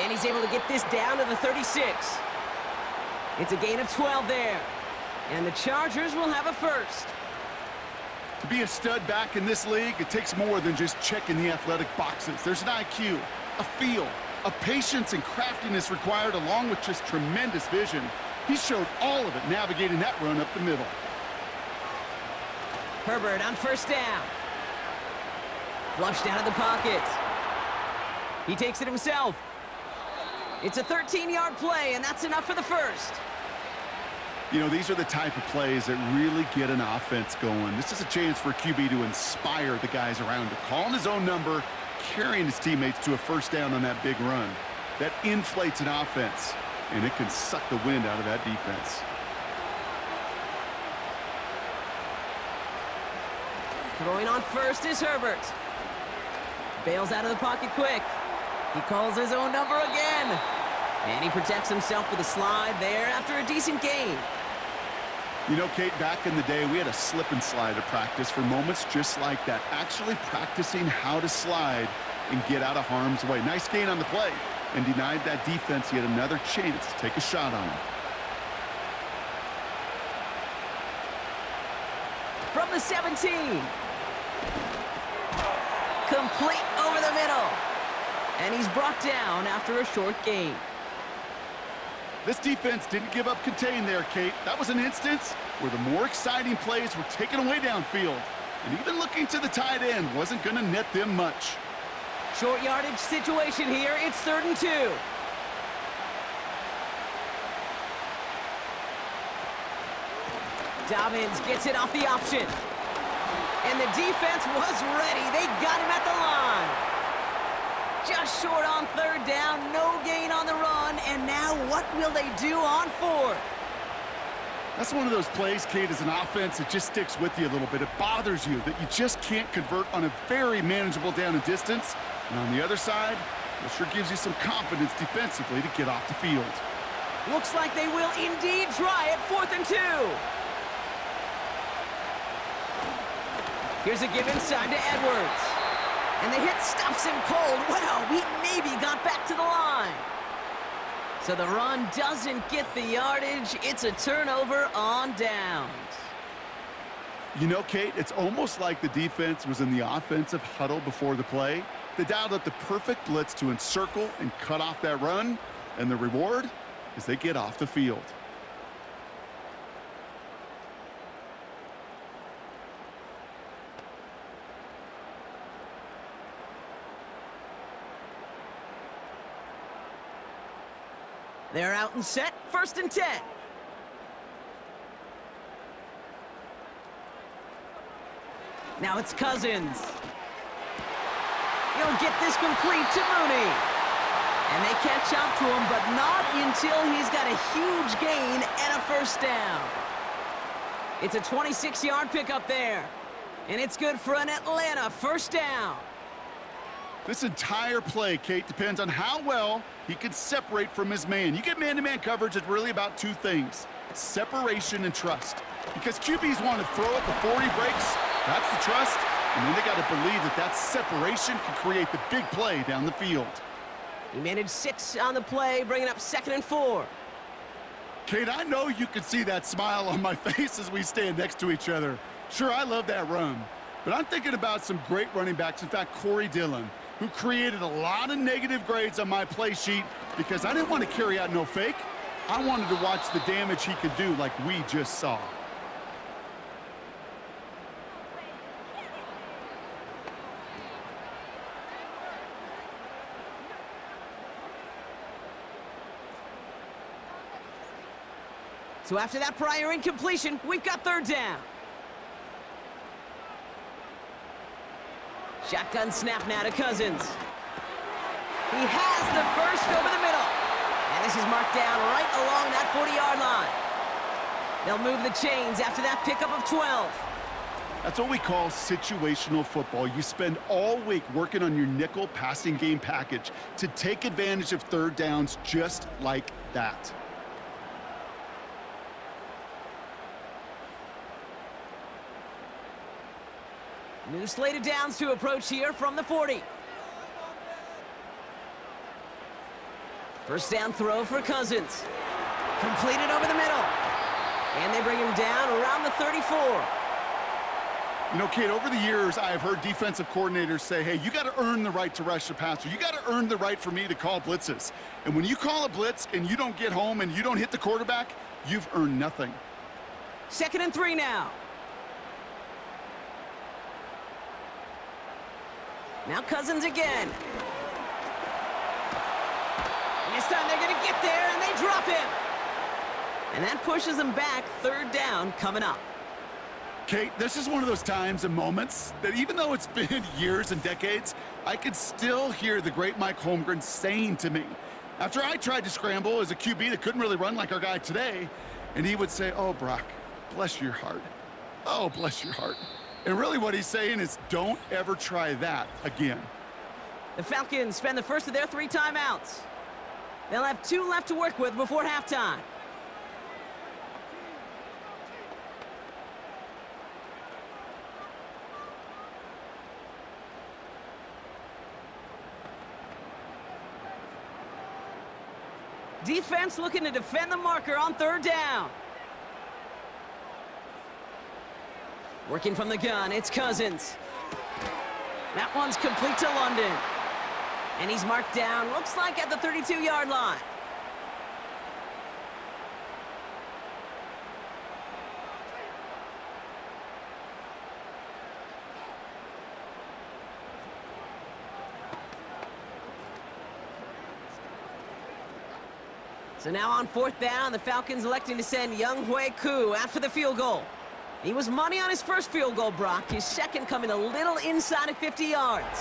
Speaker 2: And he's able to get this down to the 36. It's a gain of 12 there. And the Chargers will have a first.
Speaker 3: To be a stud back in this league, it takes more than just checking the athletic boxes. There's an IQ, a feel, a patience and craftiness required along with just tremendous vision. He showed all of it navigating that run up the middle.
Speaker 2: Herbert on first down. Flushed out of the pocket. He takes it himself. It's a 13-yard play, and that's enough for the first.
Speaker 3: You know, these are the type of plays that really get an offense going. This is a chance for QB to inspire the guys around him. Calling his own number, carrying his teammates to a first down on that big run. That inflates an offense, and it can suck the wind out of that defense.
Speaker 2: Throwing on first is Herbert. Bails out of the pocket quick. He calls his own number again. And he protects himself with a slide there after a decent gain.
Speaker 3: You know, Kate, back in the day, we had a slip and slide at practice for moments just like that. Actually practicing how to slide and get out of harm's way. Nice gain on the play, and denied that defense yet another chance to take a shot on him.
Speaker 2: From the 17. Complete over the middle. And he's brought down after a short gain.
Speaker 3: This defense didn't give up contain there, Kate. That was an instance where the more exciting plays were taken away downfield. And even looking to the tight end wasn't going to net them much.
Speaker 2: Short yardage situation here. It's 3rd and 2. Dobbins gets it off the option. And the defense was ready. They got him at the line. Just short on 3rd down, no gain on the run, and now what will they do on 4th?
Speaker 3: That's one of those plays, Kate, as an offense, it just sticks with you a little bit. It bothers you that you just can't convert on a very manageable down and distance. And on the other side, it sure gives you some confidence defensively to get off the field.
Speaker 2: Looks like they will indeed try it. 4th and 2. Here's a give inside to Edwards. And the hit stops him cold. Well, he maybe got back to the line. So the run doesn't get the yardage. It's a turnover on downs.
Speaker 3: You know, Kate, it's almost like the defense was in the offensive huddle before the play. They dialed up the perfect blitz to encircle and cut off that run. And the reward is they get off the field.
Speaker 2: They're out and set. 1st and 10. Now it's Cousins. He'll get this complete to Mooney. And they catch up to him, but not until he's got a huge gain and a first down. It's a 26-yard pickup there. And it's good for an Atlanta first down.
Speaker 3: This entire play, Kate, depends on how well he can separate from his man. You get man-to-man coverage, it's really about two things, separation and trust. Because QBs want to throw it before he breaks, that's the trust, and then they got to believe that that separation can create the big play down the field.
Speaker 2: He managed 6 on the play, bringing up 2nd and 4.
Speaker 3: Kate, I know you can see that smile on my face as we stand next to each other. Sure, I love that run, but I'm thinking about some great running backs. In fact, Corey Dillon, who created a lot of negative grades on my play sheet because I didn't want to carry out no fake. I wanted to watch the damage he could do like we just saw.
Speaker 2: So after that prior incompletion, we've got third down. Shotgun snap now to Cousins. He has the first over the middle. And this is marked down right along that 40-yard line. They'll move the chains after that pickup of 12.
Speaker 3: That's what we call situational football. You spend all week working on your nickel passing game package to take advantage of third downs just like that.
Speaker 2: New slate of downs to approach here from the 40. First down throw for Cousins. Completed over the middle. And they bring him down around the 34.
Speaker 3: You know, Kate, over the years, I have heard defensive coordinators say, hey, you got to earn the right to rush the passer. You got to earn the right for me to call blitzes. And when you call a blitz and you don't get home and you don't hit the quarterback, you've earned nothing.
Speaker 2: 2nd and 3 now. Now Cousins again. And this time they're going to get there, and they drop him. And that pushes them back. Third down coming up.
Speaker 3: Kate, this is one of those times and moments that even though it's been years and decades, I could still hear the great Mike Holmgren saying to me, after I tried to scramble as a QB that couldn't really run like our guy today, and he would say, oh, Brock, bless your heart. Oh, bless your heart. And really what he's saying is don't ever try that again.
Speaker 2: The Falcons spend the first of their 3 timeouts. They'll have 2 left to work with before halftime. Defense looking to defend the marker on third down. Working from the gun, it's Cousins. That one's complete to London. And he's marked down, looks like at the 32-yard line. So now on 4th down, the Falcons electing to send Younghoe Koo after the field goal. He was money on his first field goal, Brock. His second coming a little inside of 50 yards.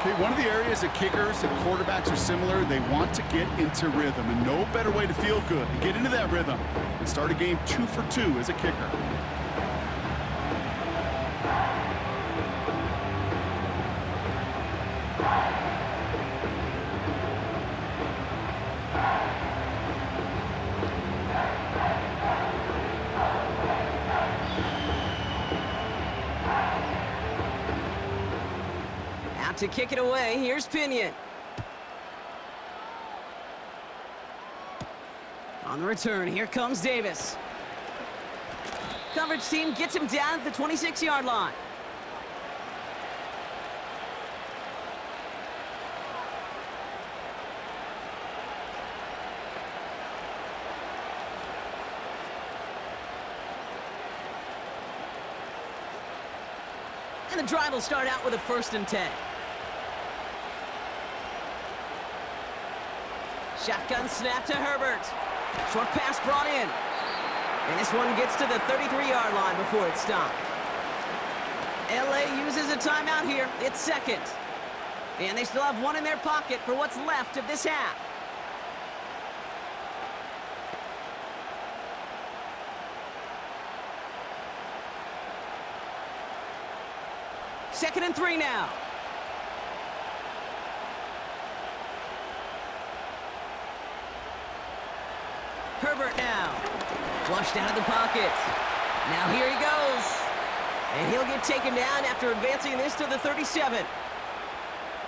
Speaker 3: Okay, one of the areas that kickers and quarterbacks are similar, they want to get into rhythm. And no better way to feel good and get into that rhythm and start a game 2 for 2 as a kicker.
Speaker 2: To kick it away, here's Pinion. On the return, here comes Davis. Coverage team gets him down at the 26-yard line. And the drive will start out with a 1st and 10. Shotgun snap to Herbert. Short pass brought in. And this one gets to the 33-yard line before it's stopped. LA uses a timeout here. It's 2nd. And they still have 1 in their pocket for what's left of this half. Second and 3 now. Herbert now. Flushed out of the pocket. Now here he goes. And he'll get taken down after advancing this to the 37.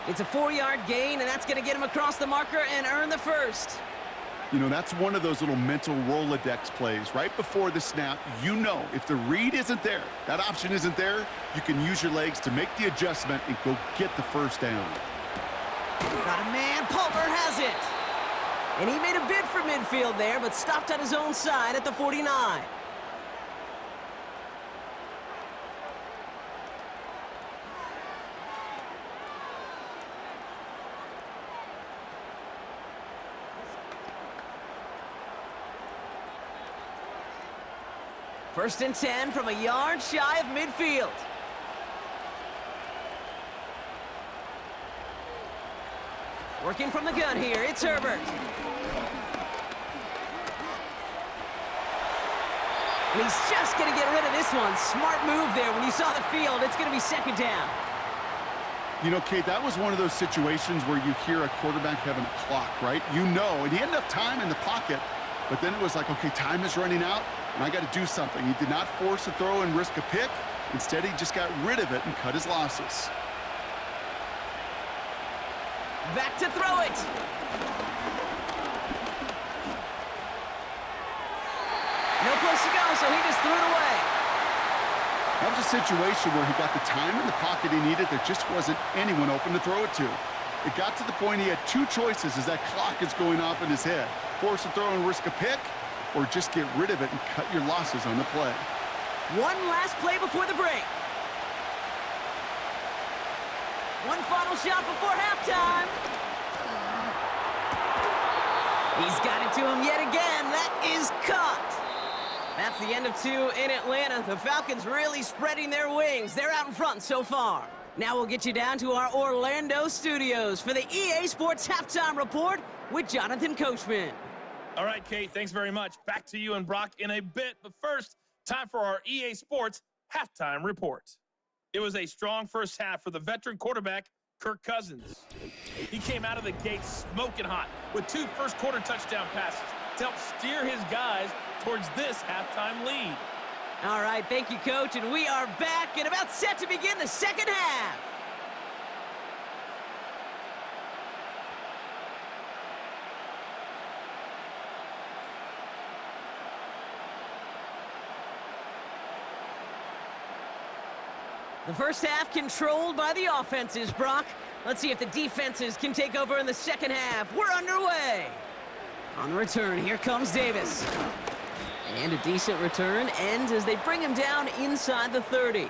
Speaker 2: It's a 4-yard gain, and that's going to get him across the marker and earn the first.
Speaker 3: You know, that's one of those little mental Rolodex plays. Right before the snap, you know if the read isn't there, that option isn't there, you can use your legs to make the adjustment and go get the first down.
Speaker 2: Got a man. Palmer has it. And he made a bid for midfield there, but stopped on his own side at the 49. First and 10 from a yard shy of midfield. Working from the gun here, it's Herbert. And he's just going to get rid of this one. Smart move there. When you saw the field, it's going to be second down.
Speaker 3: You know, Kate, that was one of those situations where you hear a quarterback having a clock, right? You know, and he had enough time in the pocket, but then it was like, okay, time is running out, and I got to do something. He did not force a throw and risk a pick. Instead, he just got rid of it and cut his losses.
Speaker 2: Back to throw it. No place to go, so he just threw it away.
Speaker 3: That was a situation where he got the time in the pocket he needed. There just wasn't anyone open to throw it to. It got to the point he had two choices as that clock is going off in his head. Force a throw and risk a pick, or just get rid of it and cut your losses on the play.
Speaker 2: One last play before the break. One final shot before halftime. He's got it to him yet again. That is caught. That's the end of two in Atlanta. The Falcons really spreading their wings. They're out in front so far. Now we'll get you down to our Orlando studios for the EA Sports Halftime Report with Jonathan Coachman.
Speaker 4: All right, Kate, thanks very much. Back to you and Brock in a bit. But first, time for our EA Sports Halftime Report. It was a strong first half for the veteran quarterback, Kirk Cousins. He came out of the gate smoking hot with two first-quarter touchdown passes to help steer his guys towards this halftime lead.
Speaker 2: All right, thank you, Coach, and we are back and about set to begin the second half. The first half controlled by the offenses, Brock. Let's see if the defenses can take over in the second half. We're underway. On the return, here comes Davis. And a decent return ends as they bring him down inside the 30.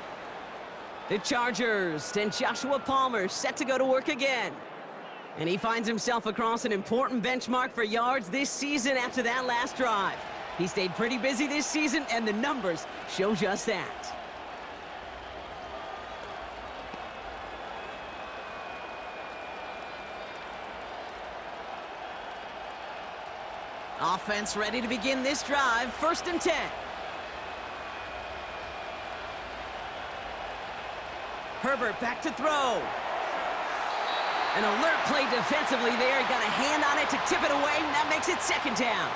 Speaker 2: The Chargers and Joshua Palmer set to go to work again. And he finds himself across an important benchmark for yards this season after that last drive. He stayed pretty busy this season, and the numbers show just that. Offense ready to begin this drive. First and 10. Herbert back to throw. An alert play defensively there. He got a hand on it to tip it away, and that makes it second down.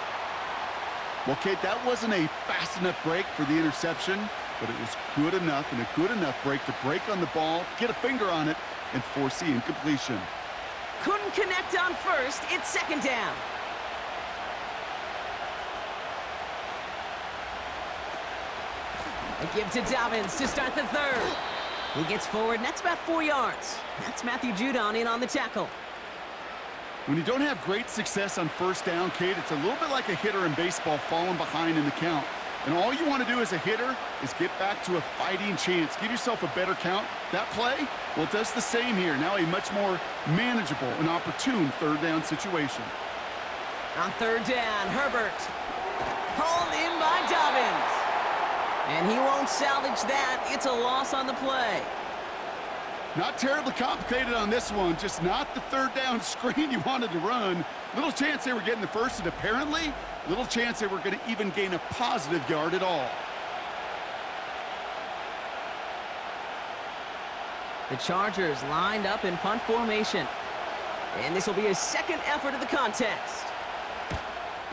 Speaker 3: Well, Kate, that wasn't a fast enough break for the interception, but it was good enough and a good enough break to break on the ball, get a finger on it, and force the incompletion.
Speaker 2: Couldn't connect on first. It's second down. A give to Dobbins to start the third. He gets forward, and that's about 4 yards. That's Matthew Judon in on the tackle.
Speaker 3: When you don't have great success on first down, Kate, it's a little bit like a hitter in baseball falling behind in the count. And all you want to do as a hitter is get back to a fighting chance. Give yourself a better count. That play, well, it does the same here. Now a much more manageable and opportune third down situation.
Speaker 2: On third down, Herbert. Pulled in by Dobbins. And he won't salvage that. It's a loss on the play.
Speaker 3: Not terribly complicated on this one. Just not the third down screen you wanted to run. Little chance they were getting the first, and apparently, little chance they were going to even gain a positive yard at all.
Speaker 2: The Chargers lined up in punt formation. And this will be his second effort of the contest.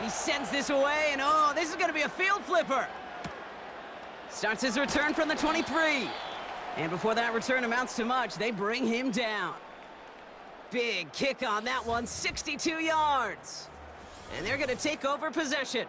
Speaker 2: He sends this away, and oh, this is going to be a field flipper. Starts his return from the 23. And before that return amounts to much, they bring him down. Big kick on that one, 62 yards. And they're going to take over possession.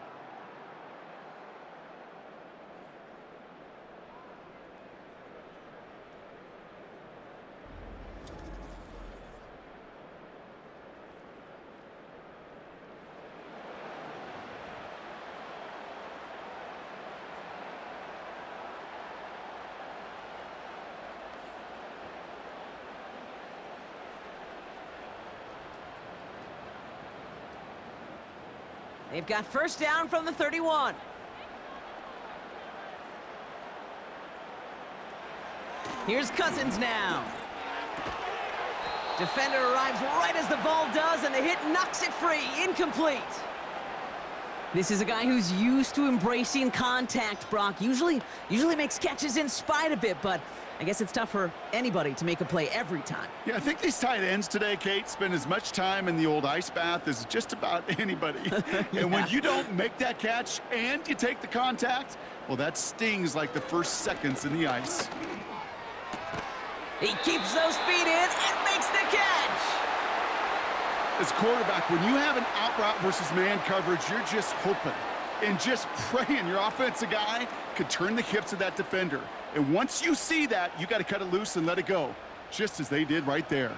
Speaker 2: They've got first down from the 31. Here's Cousins now. Defender arrives right as the ball does, and the hit knocks it free. Incomplete. This is a guy who's used to embracing contact, Brock. Usually makes catches in spite of it, but I guess it's tough for anybody to make a play every time.
Speaker 3: Yeah, I think these tight ends today, Kate, spend as much time in the old ice bath as just about anybody.
Speaker 2: Yeah.
Speaker 3: And when you don't make that catch and you take the contact, well, that stings like the first seconds in the ice.
Speaker 2: He keeps those feet in and makes the catch.
Speaker 3: As quarterback, when you have an out route versus man coverage, you're just hoping and just praying your offensive guy could turn the hips of that defender. And once you see that, you got to cut it loose and let it go, just as they did right there.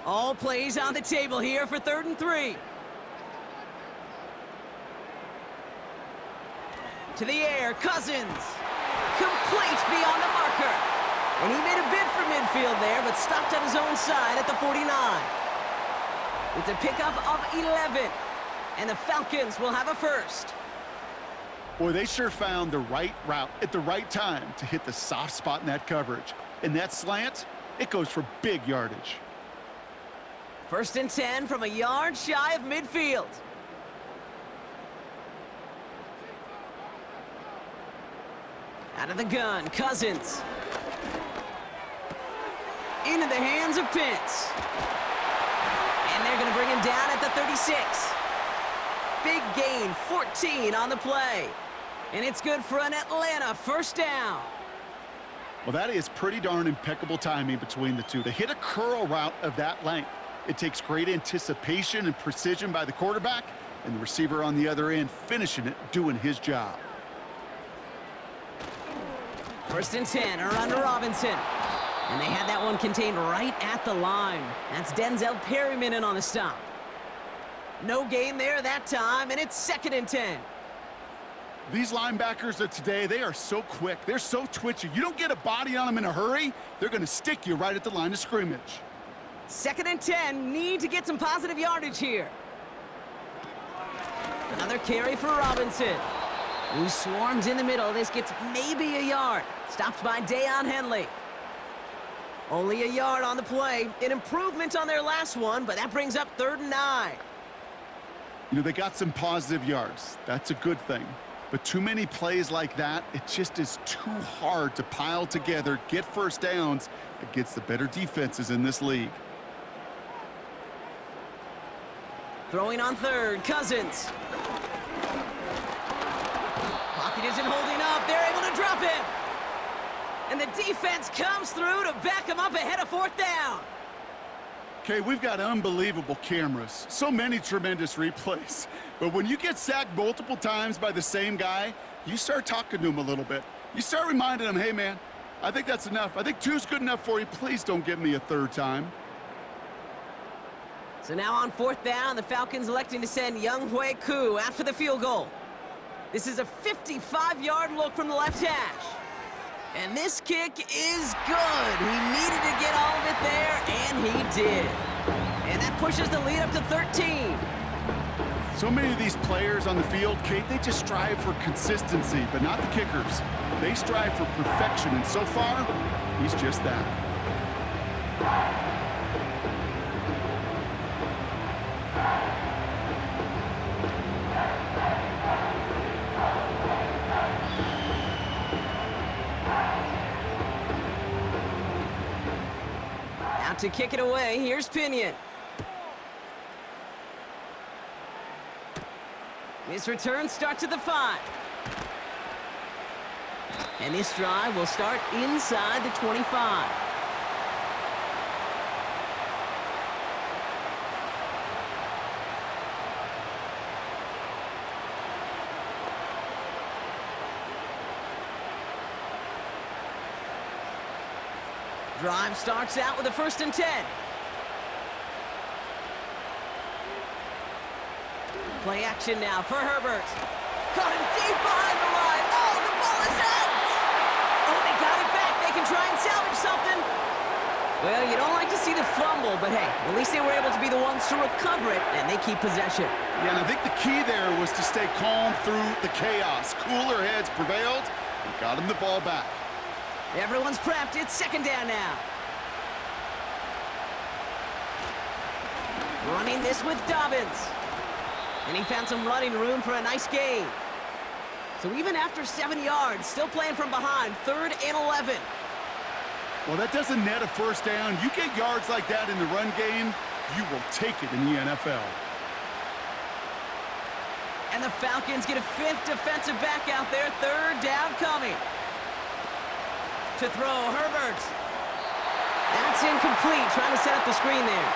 Speaker 2: All plays on the table here for 3rd and 3. To the air, Cousins. Complete beyond the marker. And he made a bid for midfield there, but stopped on his own side at the 49. It's a pickup of 11. And the Falcons will have a first.
Speaker 3: Boy, they sure found the right route at the right time to hit the soft spot in that coverage. And that slant, it goes for big yardage.
Speaker 2: 1st and 10 from a yard shy of midfield. Out of the gun, Cousins. Into the hands of Pitts. And they're going to bring him down at the 36. Big gain, 14 on the play. And it's good for an Atlanta first down.
Speaker 3: Well, that is pretty darn impeccable timing between the two. To hit a curl route of that length, it takes great anticipation and precision by the quarterback, and the receiver on the other end finishing it, doing his job.
Speaker 2: 1st and 10, around to Robinson. And they had that one contained right at the line. That's Denzel Perryman in on the stop. No gain there that time, and it's 2nd and 10.
Speaker 3: These linebackers of today, they are so quick. They're so twitchy. You don't get a body on them in a hurry, they're going to stick you right at the line of scrimmage.
Speaker 2: 2nd and 10, need to get some positive yardage here. Another carry for Robinson, who swarms in the middle. This gets maybe a yard. Stopped by Deion Henley. Only a yard on the play. An improvement on their last one, but that brings up 3rd and 9.
Speaker 3: You know, they got some positive yards. That's a good thing. But too many plays like that, it just is too hard to pile together, get first downs against the better defenses in this league.
Speaker 2: Throwing on 3rd, Cousins. Pocket isn't holding up. They're able to drop him. And the defense comes through to back him up ahead of 4th down.
Speaker 3: Okay, we've got unbelievable cameras. So many tremendous replays. But when you get sacked multiple times by the same guy, you start talking to him a little bit. You start reminding him, hey, man, I think that's enough. I think 2's good enough for you. Please don't give me a 3rd time.
Speaker 2: So now on 4th down, the Falcons electing to send Younghoe Koo after the field goal. This is a 55-yard look from the left hash. And this kick is good. He needed to get all of it there, and he did. And that pushes the lead up to 13.
Speaker 3: So many of these players on the field, Kate, they just strive for consistency, but not the kickers. They strive for perfection, and so far, he's just that.
Speaker 2: Out to kick it away, here's Pinion. This return starts at the 5. And this drive will start inside the 25. Drive starts out with a 1st and 10. Play action now for Herbert. Caught him deep behind the line. Oh, the ball is out! Oh, they got it back. They can try and salvage something. Well, you don't like to see the fumble, but hey, at least they were able to be the ones to recover it, and they keep possession.
Speaker 3: Yeah, and I think the key there was to stay calm through the chaos. Cooler heads prevailed and got him the ball back.
Speaker 2: Everyone's prepped. It's 2nd down now. Running this with Dobbins. And he found some running room for a nice gain. So even after 7 yards, still playing from behind, 3rd and 11.
Speaker 3: Well, that doesn't net a 1st down. You get yards like that in the run game, you will take it in the NFL.
Speaker 2: And the Falcons get a 5th defensive back out there, 3rd down coming. To throw, Herbert. That's incomplete, trying to set up the screen there.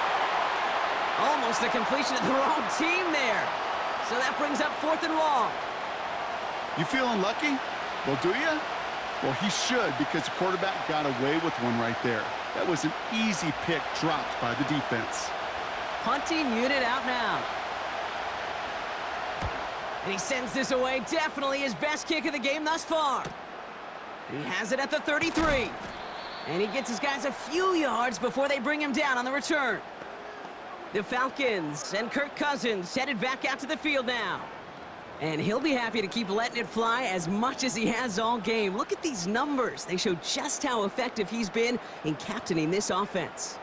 Speaker 2: Almost a completion of the wrong team there. So that brings up 4th and long.
Speaker 3: You feeling lucky? Well, do you? Well, he should, because the quarterback got away with one right there. That was an easy pick dropped by the defense.
Speaker 2: Punting unit out now. And he sends this away. Definitely his best kick of the game thus far. He has it at the 33. And he gets his guys a few yards before they bring him down on the return. The Falcons and Kirk Cousins headed back out to the field now. And he'll be happy to keep letting it fly as much as he has all game. Look at these numbers. They show just how effective he's been in captaining this offense.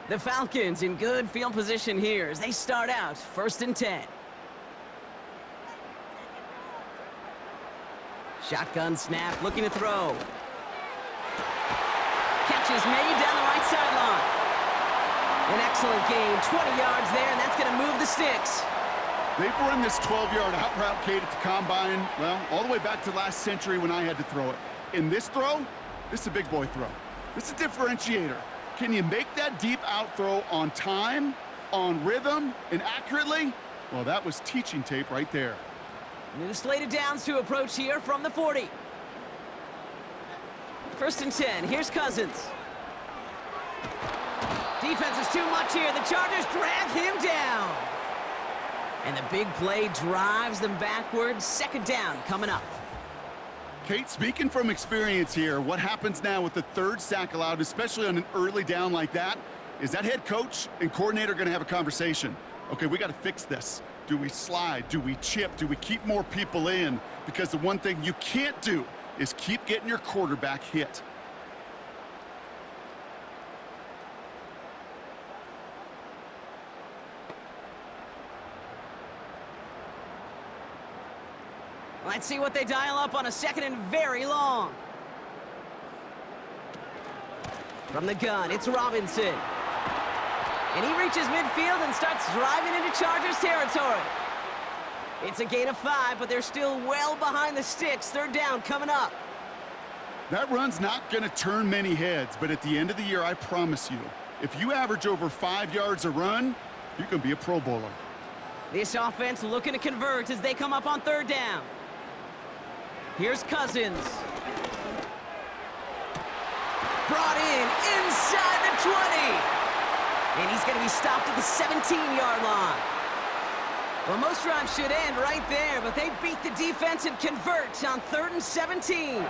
Speaker 2: The Falcons in good field position here as they start out 1st and 10. Shotgun snap, looking to throw. Catch is made down the right sideline. An excellent gain, 20 yards there, and that's going to move the sticks.
Speaker 3: They've run this 12-yard out route, Kate, at the combine, well, all the way back to last century when I had to throw it. In this throw, this is a big boy throw. This is a differentiator. Can you make that deep out throw on time, on rhythm, and accurately? Well, that was teaching tape right there.
Speaker 2: New slated downs to approach here from the 40. 1st and 10. Here's Cousins. Defense is too much here. The Chargers drag him down. And the big play drives them backwards. 2nd down coming up.
Speaker 3: Kate, speaking from experience here, what happens now with the 3rd sack allowed, especially on an early down like that, is that head coach and coordinator going to have a conversation. Okay, we got to fix this. Do we slide? Do we chip? Do we keep more people in? Because the one thing you can't do is keep getting your quarterback hit.
Speaker 2: Let's see what they dial up on a 2nd and very long. From the gun, it's Robinson. And he reaches midfield and starts driving into Chargers territory. It's a gain of 5, but they're still well behind the sticks. 3rd down coming up.
Speaker 3: That run's not going to turn many heads, but at the end of the year, I promise you, if you average over 5 yards a run, you can be a Pro Bowler.
Speaker 2: This offense looking to convert as they come up on 3rd down. Here's Cousins. Brought in inside the 20. And he's going to be stopped at the 17-yard line. Well, most drives should end right there, but they beat the defense and convert on 3rd and 17.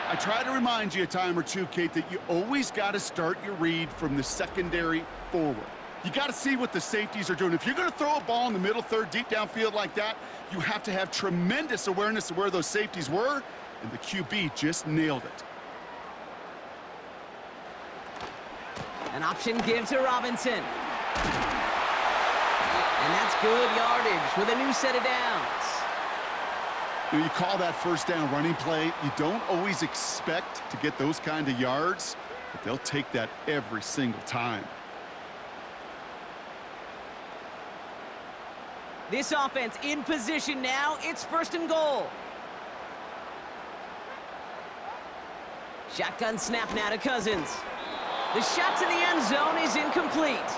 Speaker 3: I try to remind you a time or two, Kate, that you always got to start your read from the secondary forward. You got to see what the safeties are doing. If you're going to throw a ball in the middle third, deep downfield like that, you have to have tremendous awareness of where those safeties were, and the QB just nailed it.
Speaker 2: An option give to Robinson. And that's good yardage with a new set of downs.
Speaker 3: You call that 1st down running play. You don't always expect to get those kind of yards, but they'll take that every single time.
Speaker 2: This offense in position now. It's 1st and goal. Shotgun snap now to Cousins. The shot to the end zone is incomplete.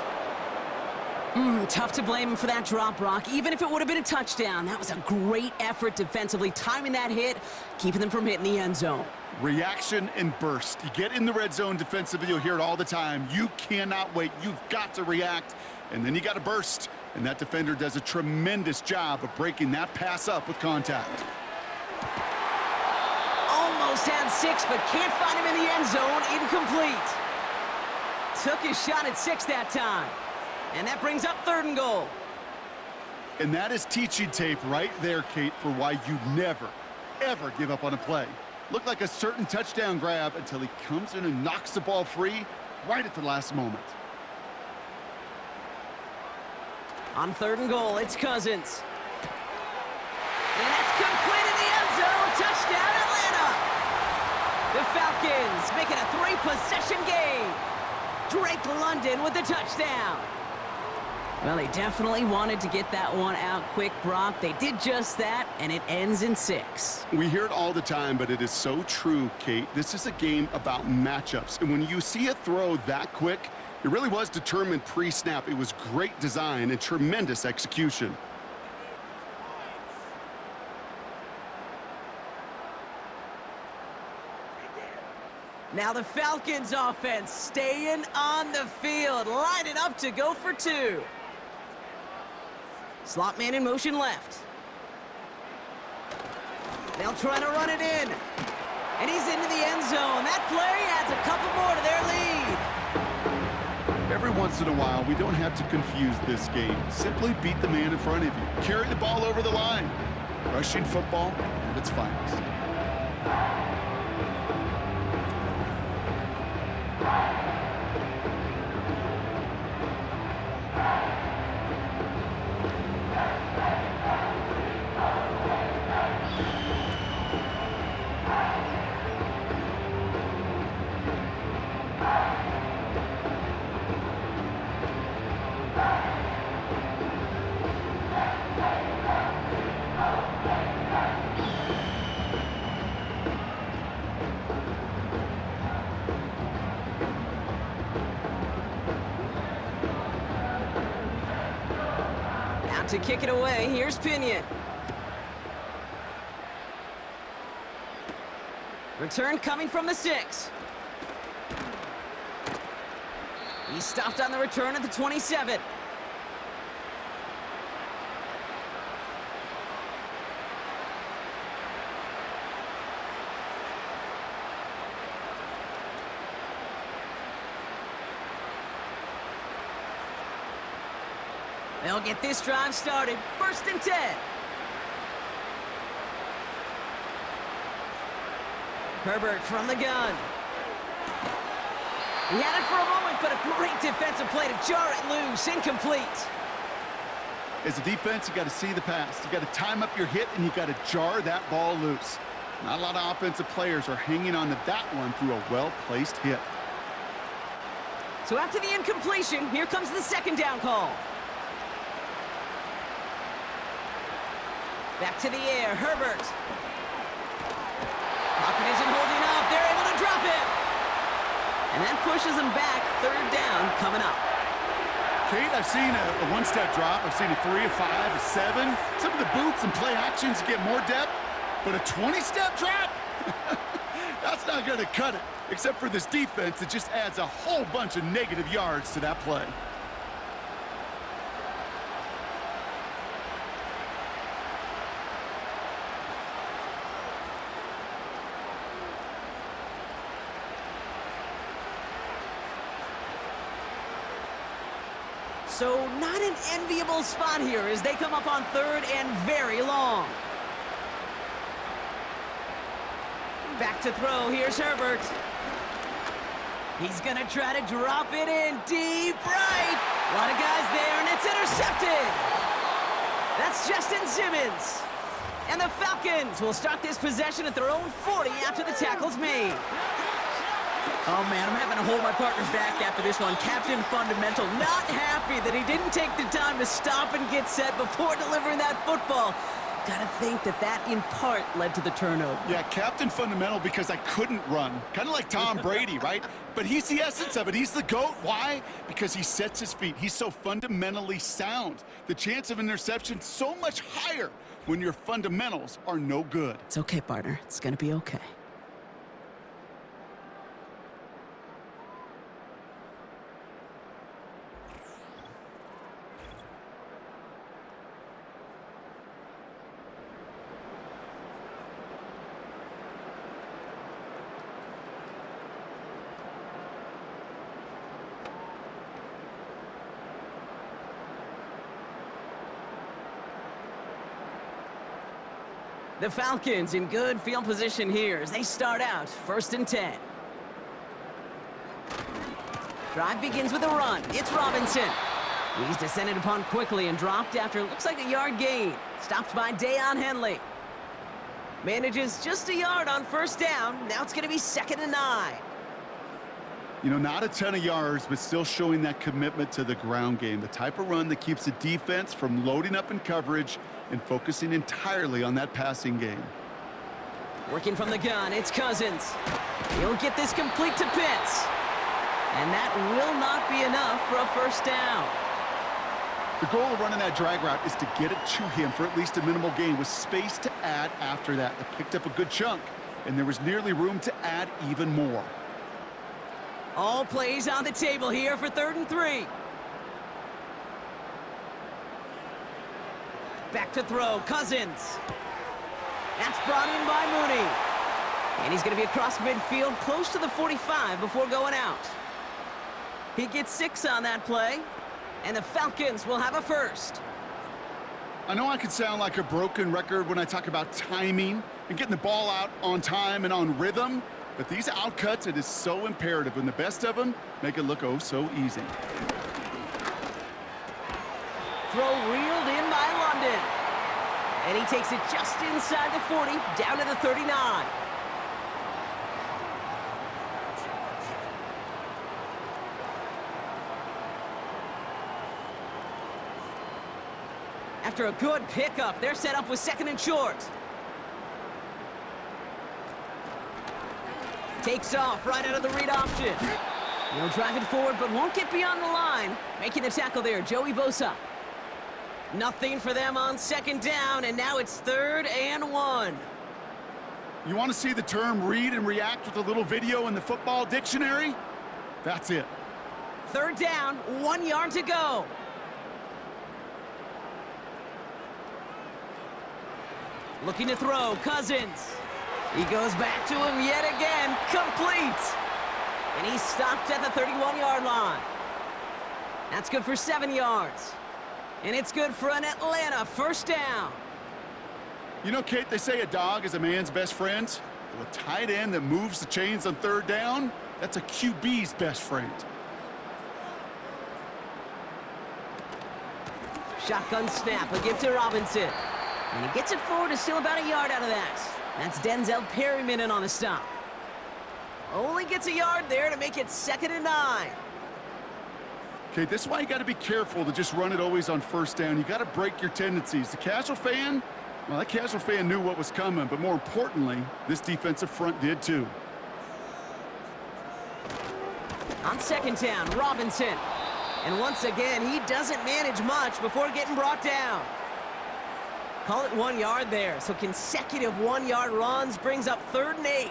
Speaker 2: Tough to blame him for that drop, Brock. Even if it would have been a touchdown, that was a great effort defensively, timing that hit, keeping them from hitting the end zone.
Speaker 3: Reaction and burst. You get in the red zone defensively, you'll hear it all the time. You cannot wait. You've got to react, and then you got to burst. And that defender does a tremendous job of breaking that pass up with contact.
Speaker 2: Almost had 6, but can't find him in the end zone. Incomplete. Took his shot at 6 that time. And that brings up 3rd and goal.
Speaker 3: And that is teaching tape right there, Kate, for why you never, ever give up on a play. Looked like a certain touchdown grab until he comes in and knocks the ball free right at the last moment.
Speaker 2: On 3rd and goal, it's Cousins. And it's complete in the end zone. Touchdown, Atlanta! The Falcons make it a 3-possession game. Drake London with the touchdown. Well, they definitely wanted to get that one out quick, Brock. They did just that, and it ends in 6.
Speaker 3: We hear it all the time, but it is so true, Kate. This is a game about matchups. And when you see a throw that quick, it really was determined pre-snap. It was great design and tremendous execution.
Speaker 2: Now the Falcons offense staying on the field, lining up to go for 2. Slot man in motion left. They'll try to run it in. And he's into the end zone. That play adds a couple more to their lead.
Speaker 3: Every once in a while, we don't have to confuse this game. Simply beat the man in front of you. Carry the ball over the line. Rushing football at its finest.
Speaker 2: To kick it away, here's Pinion. Return coming from the 6. He stopped on the return at the 27. They'll get this drive started. 1st and 10. Herbert from the gun. He had it for a moment, but a great defensive play to jar it loose. Incomplete.
Speaker 3: As a defense, you got to see the pass. You got to time up your hit, and you got to jar that ball loose. Not a lot of offensive players are hanging on to that one through a well-placed hit.
Speaker 2: So after the incompletion, here comes the 2nd down call. Back to the air, Herbert. Pocket isn't holding up. They're able to drop it. And that pushes them back. 3rd down coming up.
Speaker 3: Kate, I've seen a one-step drop. I've seen a 3, a 5, a 7. Some of the boots and play actions get more depth, but a 20-step drop? That's not going to cut it, except for this defense that just adds a whole bunch of negative yards to that play.
Speaker 2: So not an enviable spot here as they come up on 3rd and very long. Back to throw. Here's Herbert. He's going to try to drop it in deep right. A lot of guys there, and it's intercepted. That's Justin Simmons. And the Falcons will start this possession at their own 40 after the tackle's made. Oh, man, I'm having to hold my partner's back after this one. Captain Fundamental not happy that he didn't take the time to stop and get set before delivering that football. Gotta think that in part led to the turnover.
Speaker 3: Yeah, captain fundamental because I couldn't run. Kind of like Tom Brady, right? But he's the essence of it. He's the GOAT. Why? Because he sets his feet. He's so fundamentally sound. The chance of interception so much higher when your fundamentals are no good.
Speaker 2: It's okay, partner. It's gonna be okay. The Falcons in good field position here as they start out 1st and 10. Drive begins with a run. It's Robinson. He's descended upon quickly and dropped after looks like a yard gain. Stopped by Deion Henley. Manages just a yard on 1st down. Now it's going to be 2nd and 9.
Speaker 3: You know, not a ton of yards, but still showing that commitment to the ground game. The type of run that keeps the defense from loading up in coverage and focusing entirely on that passing game.
Speaker 2: Working from the gun, it's Cousins. He'll get this complete to Pitts. And that will not be enough for a 1st down.
Speaker 3: The goal of running that drag route is to get it to him for at least a minimal gain with space to add after that. They picked up a good chunk, and there was nearly room to add even more.
Speaker 2: All plays on the table here for 3rd and 3. Back to throw, Cousins. That's brought in by Mooney. And he's going to be across midfield, close to the 45 before going out. He gets 6 on that play, and the Falcons will have a 1st.
Speaker 3: I know I could sound like a broken record when I talk about timing and getting the ball out on time and on rhythm, but these outcuts, it is so imperative, and the best of them make it look oh so easy.
Speaker 2: Throw reeled in by London. And he takes it just inside the 40, down to the 39. After a good pickup, they're set up with 2nd and short. Takes off right out of the read option. He'll drive it forward, but won't get beyond the line. Making the tackle there, Joey Bosa. Nothing for them on 2nd down, and now it's 3rd and 1.
Speaker 3: You want to see the term read and react with a little video in the football dictionary? That's it.
Speaker 2: 3rd down, 1 yard to go. Looking to throw, Cousins. He goes back to him yet again, complete. And he's stopped at the 31-yard line. That's good for 7 yards. And it's good for an Atlanta 1st down.
Speaker 3: You know, Kate, they say a dog is a man's best friend. Well, a tight end that moves the chains on 3rd down, that's a QB's best friend.
Speaker 2: Shotgun snap, a give to Robinson. And he gets it forward, is still about a yard out of that. That's Denzel Perryman in on the stop. Only gets a yard there to make it 2nd and 9.
Speaker 3: Okay, this is why you got to be careful to just run it always on 1st down. You got to break your tendencies. The casual fan, well, that casual fan knew what was coming, but more importantly, this defensive front did too.
Speaker 2: On 2nd down, Robinson. And once again, he doesn't manage much before getting brought down. Call it 1 yard there, so consecutive 1-yard runs brings up 3rd and 8.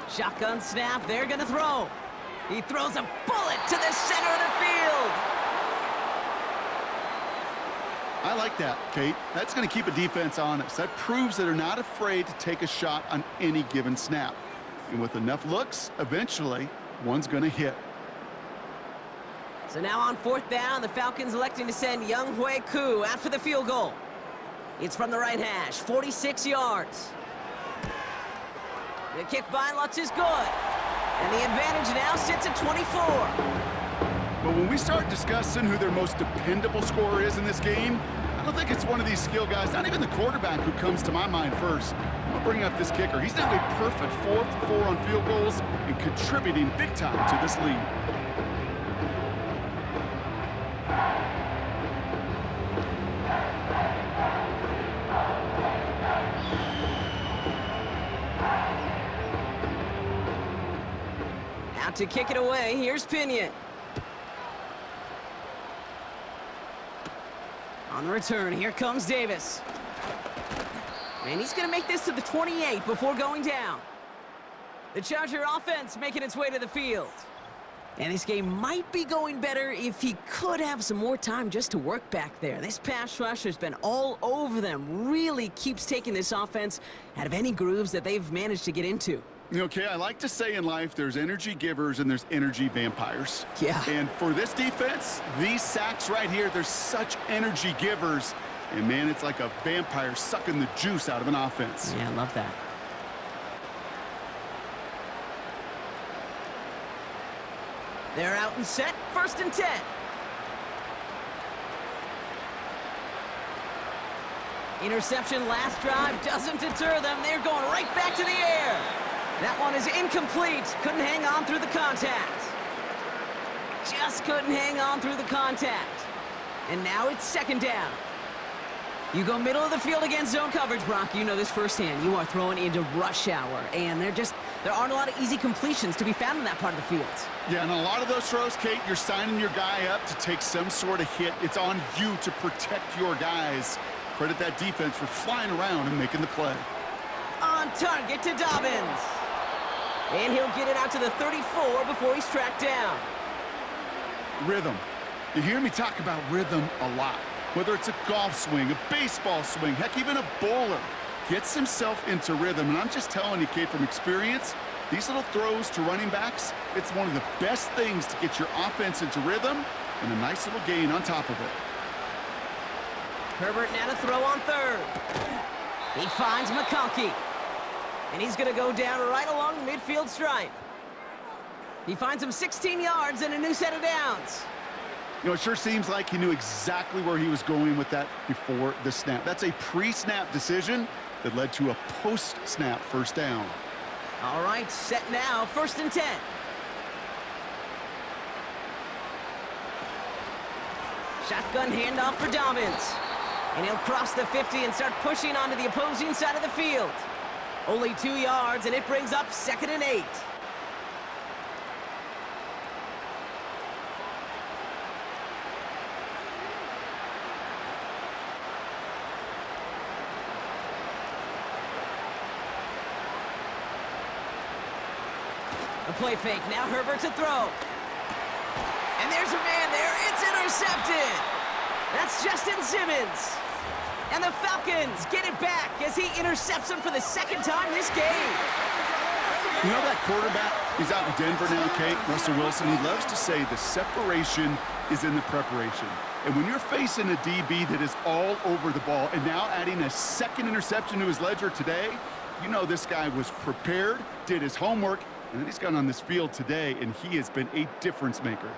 Speaker 2: Shotgun snap, they're gonna throw. He throws a bullet to the center of the field.
Speaker 3: I like that, Kate. That's going to keep a defense honest. That proves that they're not afraid to take a shot on any given snap. And with enough looks, eventually, one's going to hit.
Speaker 2: So now on 4th down, the Falcons electing to send Younghoe Koo after the field goal. It's from the right hash, 46 yards. The kick by Lutz is good. And the advantage now sits at 24.
Speaker 3: But when we start discussing who their most dependable scorer is in this game, I don't think it's one of these skill guys, not even the quarterback, who comes to my mind first. I'll bring up this kicker. He's now a perfect 4 for 4 on field goals and contributing big time to this lead.
Speaker 2: Out to kick it away, here's Pinion. On the return, here comes Davis. And he's going to make this to the 28 before going down. The Charger offense making its way to the field. And this game might be going better if he could have some more time just to work back there. This pass rush has been all over them. Really keeps taking this offense out of any grooves that they've managed to get into.
Speaker 3: Okay, I like to say in life there's energy givers and there's energy vampires.
Speaker 2: Yeah.
Speaker 3: And for this defense, these sacks right here, they're such energy givers. And, man, it's like a vampire sucking the juice out of an offense.
Speaker 2: Yeah, I love that. They're out and set. 1st and 10. Interception last drive doesn't deter them. They're going right back to the air. That one is incomplete. Couldn't hang on through the contact. Just couldn't hang on through the contact. And now it's 2nd down. You go middle of the field against zone coverage, Brock. You know this firsthand. You are throwing into rush hour, and there aren't a lot of easy completions to be found in that part of the field.
Speaker 3: Yeah, and a lot of those throws, Kate, you're signing your guy up to take some sort of hit. It's on you to protect your guys. Credit that defense for flying around and making the play.
Speaker 2: On target to Dobbins. And he'll get it out to the 34 before he's tracked down.
Speaker 3: Rhythm. You hear me talk about rhythm a lot. Whether it's a golf swing, a baseball swing, heck, even a bowler gets himself into rhythm. And I'm just telling you, Kate, from experience, these little throws to running backs, it's one of the best things to get your offense into rhythm and a nice little gain on top of it.
Speaker 2: Herbert now to throw on 3rd. He finds McConkey. And he's going to go down right along the midfield stripe. He finds him 16 yards and a new set of downs.
Speaker 3: You know, it sure seems like he knew exactly where he was going with that before the snap. That's a pre-snap decision that led to a post-snap 1st down.
Speaker 2: All right, set now, 1st and 10. Shotgun handoff for Dobbins. And he'll cross the 50 and start pushing onto the opposing side of the field. Only 2 yards, and it brings up 2nd and 8. A play fake, now Herbert to throw. And there's a man there, it's intercepted. That's Justin Simmons. And the Falcons get it back as he intercepts him for the 2nd time this game.
Speaker 3: You know that quarterback, he's out in Denver now, Kate, Russell Wilson, he loves to say the separation is in the preparation. And when you're facing a DB that is all over the ball and now adding a 2nd interception to his ledger today, you know this guy was prepared, did his homework, and then he's gone on this field today, and he has been a difference maker.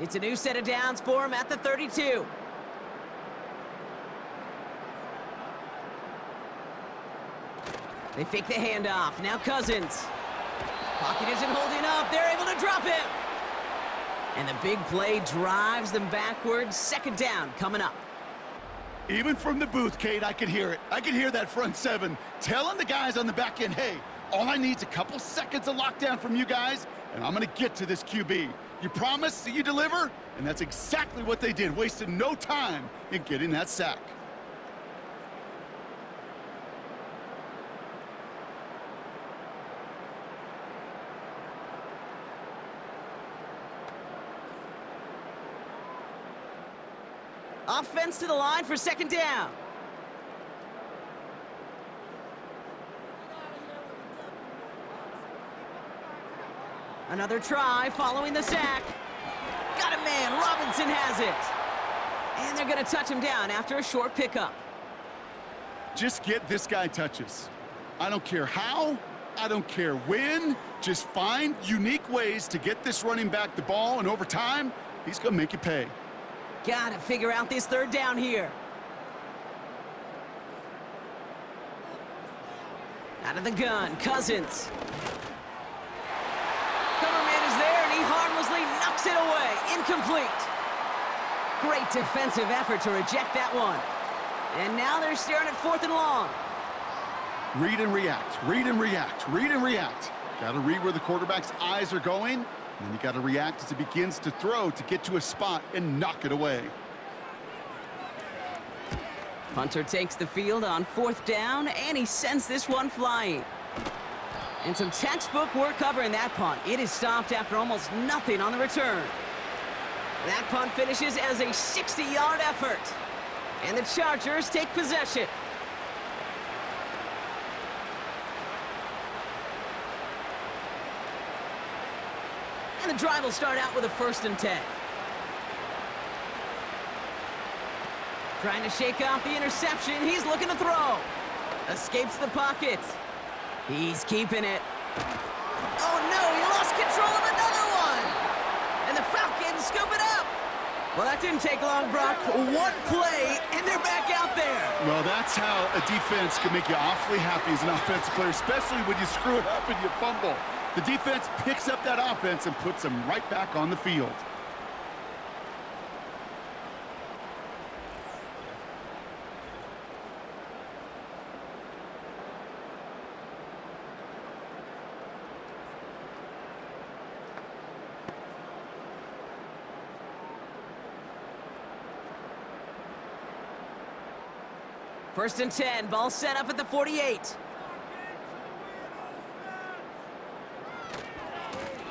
Speaker 2: It's a new set of downs for him at the 32. They fake the handoff. Now Cousins. Pocket isn't holding up. They're able to drop him. And the big play drives them backwards. 2nd down coming up.
Speaker 3: Even from the booth, Kate, I could hear it. I could hear that front 7 telling the guys on the back end, hey, all I need is a couple seconds of lockdown from you guys, and I'm going to get to this QB. You promise that you deliver? And that's exactly what they did, wasted no time in getting that sack.
Speaker 2: Offense to the line for 2nd down. Another try following the sack. Got a man. Robinson has it. And they're going to touch him down after a short pickup.
Speaker 3: Just get this guy touches. I don't care how I don't care when, just find unique ways to get this running back the ball, and over time, he's going to make you pay.
Speaker 2: Gotta figure out this third down here. Out of the gun, Cousins. Cover man is there, and he harmlessly knocks it away. Incomplete. Great defensive effort to reject that one. And now they're staring at 4th and long.
Speaker 3: Read and react, read and react, read and react. Got to read where the quarterback's eyes are going, and then you got to react as he begins to throw to get to a spot and knock it away.
Speaker 2: Punter takes the field on 4th down, and he sends this one flying. And some textbook work covering that punt. It is stopped after almost nothing on the return. That punt finishes as a 60-yard effort. And the Chargers take possession. And the drive will start out with a 1st and 10. Trying to shake off the interception. He's looking to throw. Escapes the pocket. He's keeping it. Oh no, he lost control of another one. And the Falcons scoop it up. Well, that didn't take long, Brock. One play, and they're back out there.
Speaker 3: Well, that's how a defense can make you awfully happy as an offensive player, especially when you screw it up and you fumble. The defense picks up that offense and puts them right back on the field.
Speaker 2: First and 10, ball set up at the 48.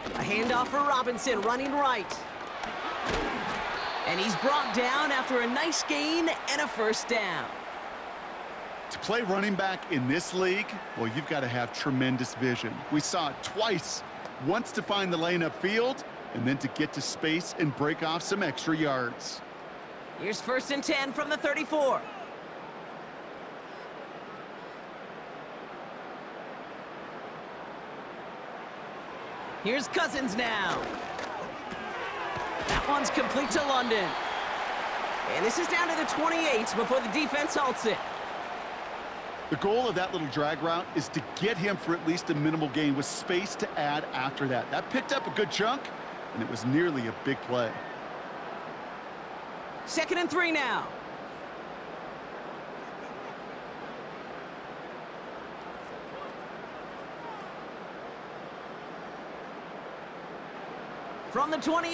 Speaker 2: A handoff for Robinson, running right. And he's brought down after a nice gain and a 1st down.
Speaker 3: To play running back in this league, well, you've got to have tremendous vision. We saw it twice, once to find the lane upfield, and then to get to space and break off some extra yards.
Speaker 2: Here's 1st and 10 from the 34. Here's Cousins now. That one's complete to London. And this is down to the 28 before the defense halts it.
Speaker 3: The goal of that little drag route is to get him for at least a minimal gain with space to add after that. That picked up a good chunk, and it was nearly a big play.
Speaker 2: 2nd and 3 now. From the 28.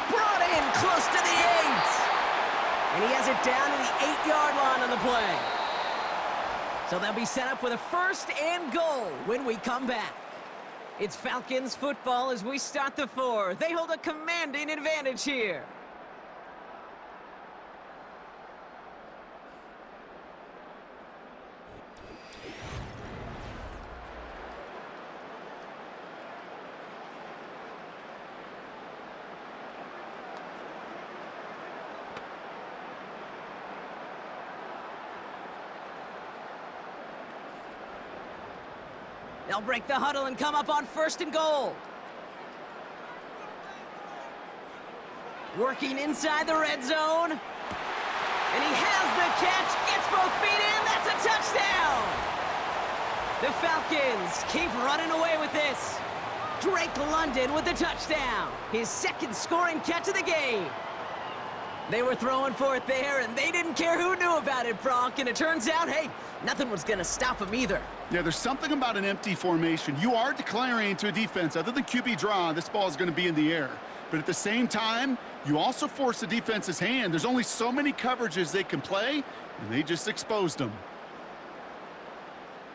Speaker 2: Brought in close to the 8. And he has it down to the 8-yard line on the play. So they'll be set up with a 1st and goal when we come back. It's Falcons football as we start the 4th. They hold a commanding advantage here. They'll break the huddle and come up on 1st and goal. Working inside the red zone. And he has the catch, gets both feet in, that's a touchdown! The Falcons keep running away with this. Drake London with the touchdown, his 2nd scoring catch of the game. They were throwing for it there, and they didn't care who knew about it, Brock. And it turns out, hey, nothing was going to stop them either.
Speaker 3: Yeah, there's something about an empty formation. You are declaring to a defense, other than QB draw, this ball is going to be in the air. But at the same time, you also force the defense's hand. There's only so many coverages they can play, and they just exposed them.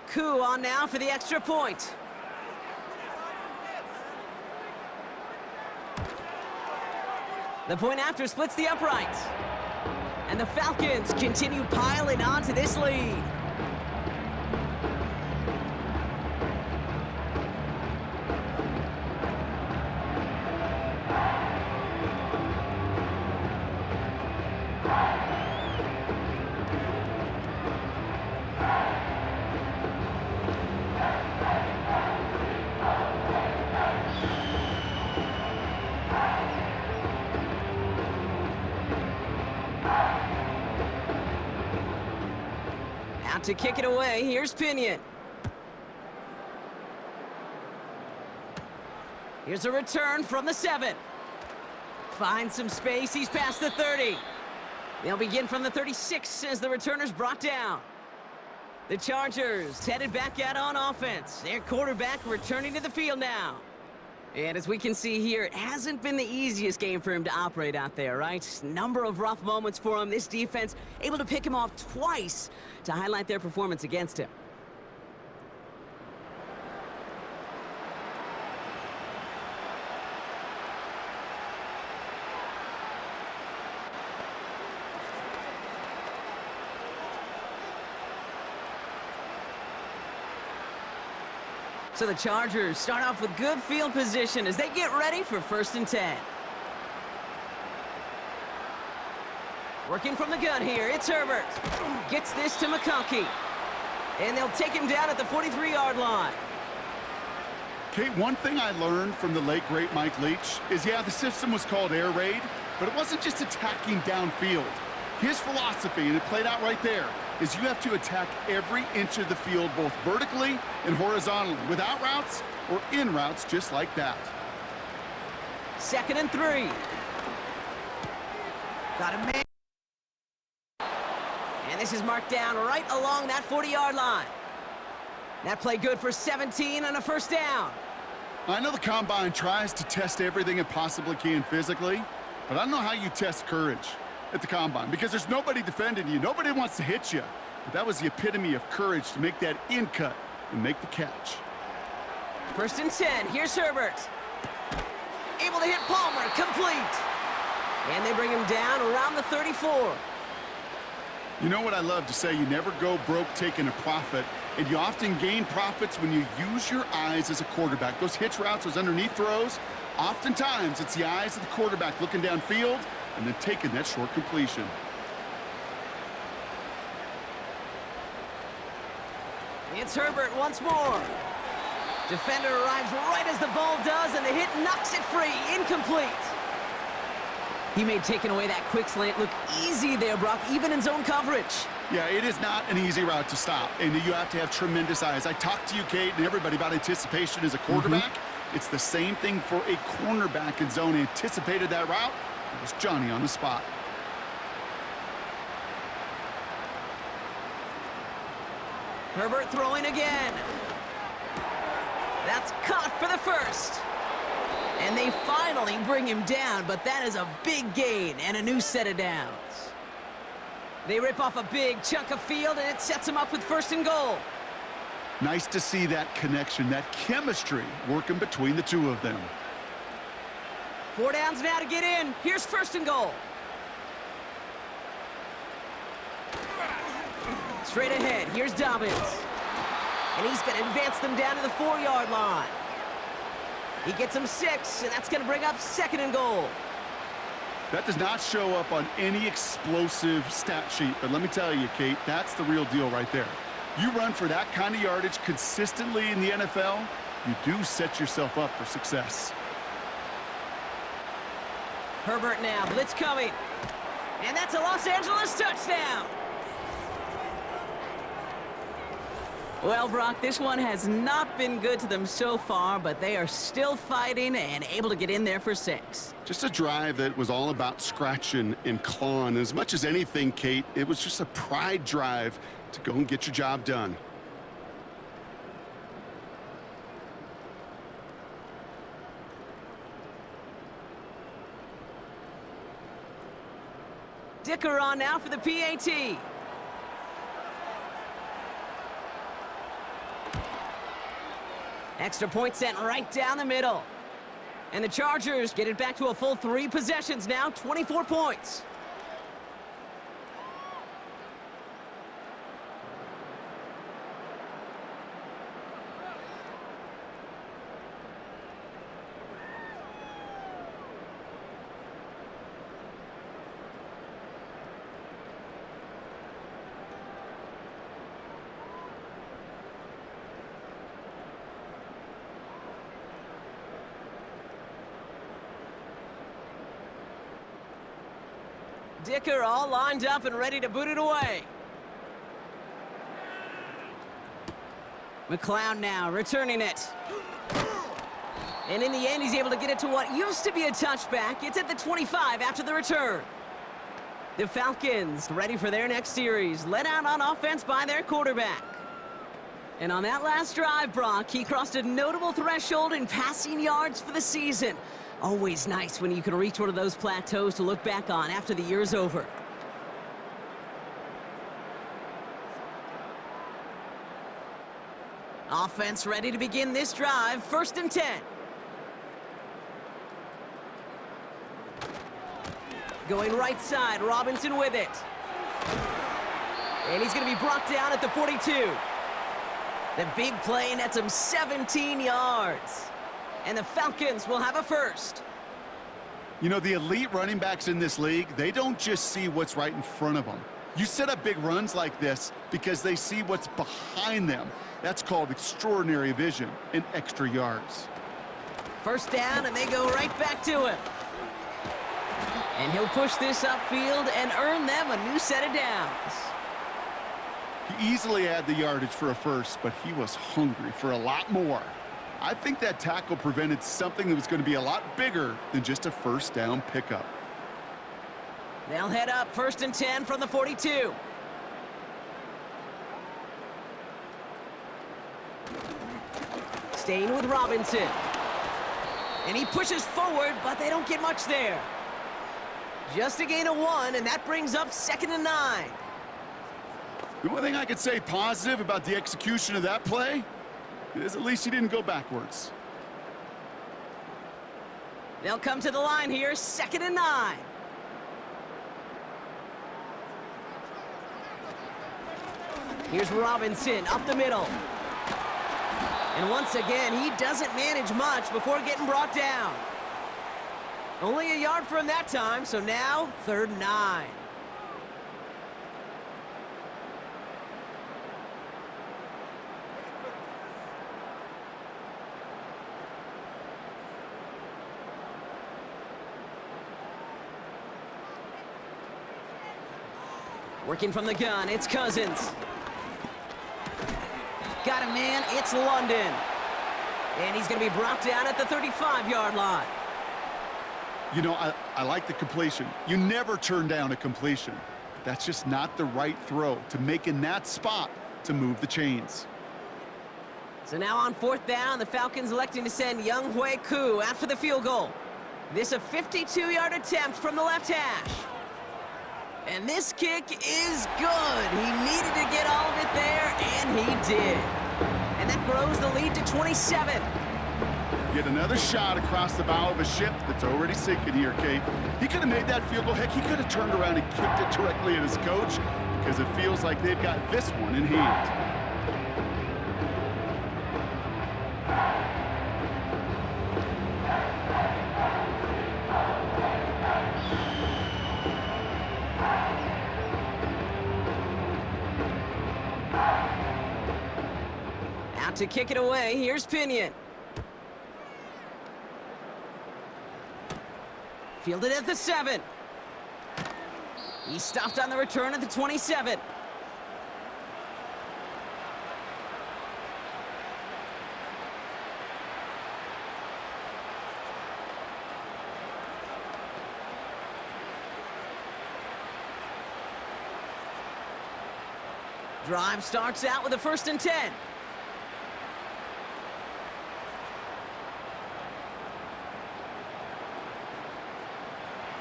Speaker 2: Koo on now for the extra point. The point after splits the uprights. And the Falcons continue piling on to this lead. Out to kick it away. Here's Pinion. Here's a return from the 7. Finds some space. He's past the 30. They'll begin from the 36 as the returner's brought down. The Chargers headed back out on offense. Their quarterback returning to the field now. And as we can see here, it hasn't been the easiest game for him to operate out there, right? Number of rough moments for him. This defense able to pick him off twice to highlight their performance against him. So the Chargers start off with good field position as they get ready for 1st and 10. Working from the gun here, it's Herbert. Gets this to McConkey. And they'll take him down at the 43-yard line.
Speaker 3: Kate, one thing I learned from the late, great Mike Leach is, yeah, the system was called air raid, but it wasn't just attacking downfield. His philosophy, and it played out right there, is you have to attack every inch of the field, both vertically and horizontally, without routes or in routes, just like that.
Speaker 2: 2nd and 3. Got a man. And this is marked down right along that 40-yard line. That play good for 17 and a 1st down.
Speaker 3: I know the Combine tries to test everything it possibly can physically, but I don't know how you test courage at the Combine, because there's nobody defending you. Nobody wants to hit you. But that was the epitome of courage to make that in cut and make the catch.
Speaker 2: 1st and 10. Here's Herbert. Able to hit Palmer. Complete. And they bring him down around the 34.
Speaker 3: You know what I love to say? You never go broke taking a profit, and you often gain profits when you use your eyes as a quarterback. Those hitch routes, those underneath throws, oftentimes it's the eyes of the quarterback looking downfield and then taking that short completion.
Speaker 2: It's Herbert once more. Defender arrives right as the ball does, and the hit knocks it free. Incomplete. He made taking away that quick slant look easy there, Brock, even in zone coverage.
Speaker 3: Yeah, it is not an easy route to stop, and you have to have tremendous eyes. I talked to you, Kate, and everybody about anticipation as a quarterback. It's the same thing for a cornerback in zone. He anticipated that route. It was Johnny on the spot.
Speaker 2: Herbert throwing again. That's caught for the 1st. And they finally bring him down, but that is a big gain and a new set of downs. They rip off a big chunk of field, and it sets him up with 1st and goal.
Speaker 3: Nice to see that connection, that chemistry working between the two of them.
Speaker 2: 4 downs now to get in. Here's 1st and goal. Straight ahead, here's Dobbins. And he's going to advance them down to the 4-yard line. He gets them 6, and that's going to bring up 2nd and goal.
Speaker 3: That does not show up on any explosive stat sheet, but let me tell you, Kate, that's the real deal right there. You run for that kind of yardage consistently in the NFL, you do set yourself up for success.
Speaker 2: Herbert now, blitz coming. And that's a Los Angeles touchdown. Well, Brock, this one has not been good to them so far, but they are still fighting and able to get in there for 6.
Speaker 3: Just a drive that was all about scratching and clawing. As much as anything, Kate, it was just a pride drive to go and get your job done.
Speaker 2: Dicker on now for the PAT. Extra point sent right down the middle. And the Chargers get it back to a full 3 possessions now, 24 points. Dicker all lined up and ready to boot it away. McLeod now returning it. And in the end, he's able to get it to what used to be a touchback. It's at the 25 after the return. The Falcons ready for their next series, led out on offense by their quarterback. And on that last drive, Brock, he crossed a notable threshold in passing yards for the season. Always nice when you can reach one of those plateaus to look back on after the year's over. Offense ready to begin this drive, 1st and 10. Going right side, Robinson with it. And he's going to be brought down at the 42. The big play nets him 17 yards. And the Falcons will have a first.
Speaker 3: You know, the elite running backs in this league, they don't just see what's right in front of them. You set up big runs like this because they see what's behind them. That's called extraordinary vision and extra yards.
Speaker 2: 1st down, and they go right back to him. And he'll push this upfield and earn them a new set of downs.
Speaker 3: He easily had the yardage for a first, but he was hungry for a lot more. I think that tackle prevented something that was going to be a lot bigger than just a 1st down pickup.
Speaker 2: They'll head up 1st and 10 from the 42. Staying with Robinson. And he pushes forward, but they don't get much there. Just a gain of 1, and that brings up 2nd and 9.
Speaker 3: The one thing I could say positive about the execution of that play is at least he didn't go backwards.
Speaker 2: They'll come to the line here, 2nd and 9. Here's Robinson up the middle. And once again, he doesn't manage much before getting brought down. Only a yard for him that time, so now 3rd and 9. Working from the gun, it's Cousins. Got a man, it's London. And he's going to be brought down at the 35-yard line.
Speaker 3: You know, I like the completion. You never turn down a completion. That's just not the right throw to make in that spot to move the chains.
Speaker 2: So now on 4th down, the Falcons electing to send Younghoe Koo after the field goal. This a 52-yard attempt from the left hash. And this kick is good. He needed to get all of it there, and he did. And that grows the lead to 27.
Speaker 3: Get another shot across the bow of a ship that's already sinking here, Kate. He could have made that field goal. Heck, he could have turned around and kicked it directly at his coach because it feels like they've got this one in hand.
Speaker 2: Out to kick it away, here's Pinion. Fielded at the 7. He stopped on the return at the 27. Drive starts out with a 1st and 10.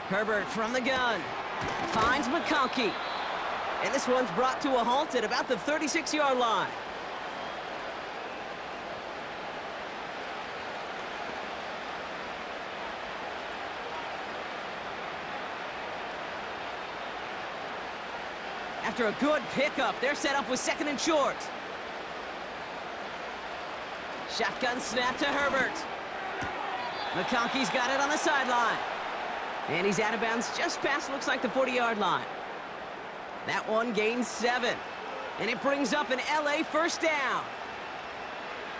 Speaker 2: Herbert from the gun. Finds McConkey. And this one's brought to a halt at about the 36-yard line. After a good pickup, they're set up with 2nd and short. Shotgun snap to Herbert. McConkey's got it on the sideline. And he's out of bounds just past, looks like, the 40-yard line. That one gains 7. And it brings up an LA 1st down.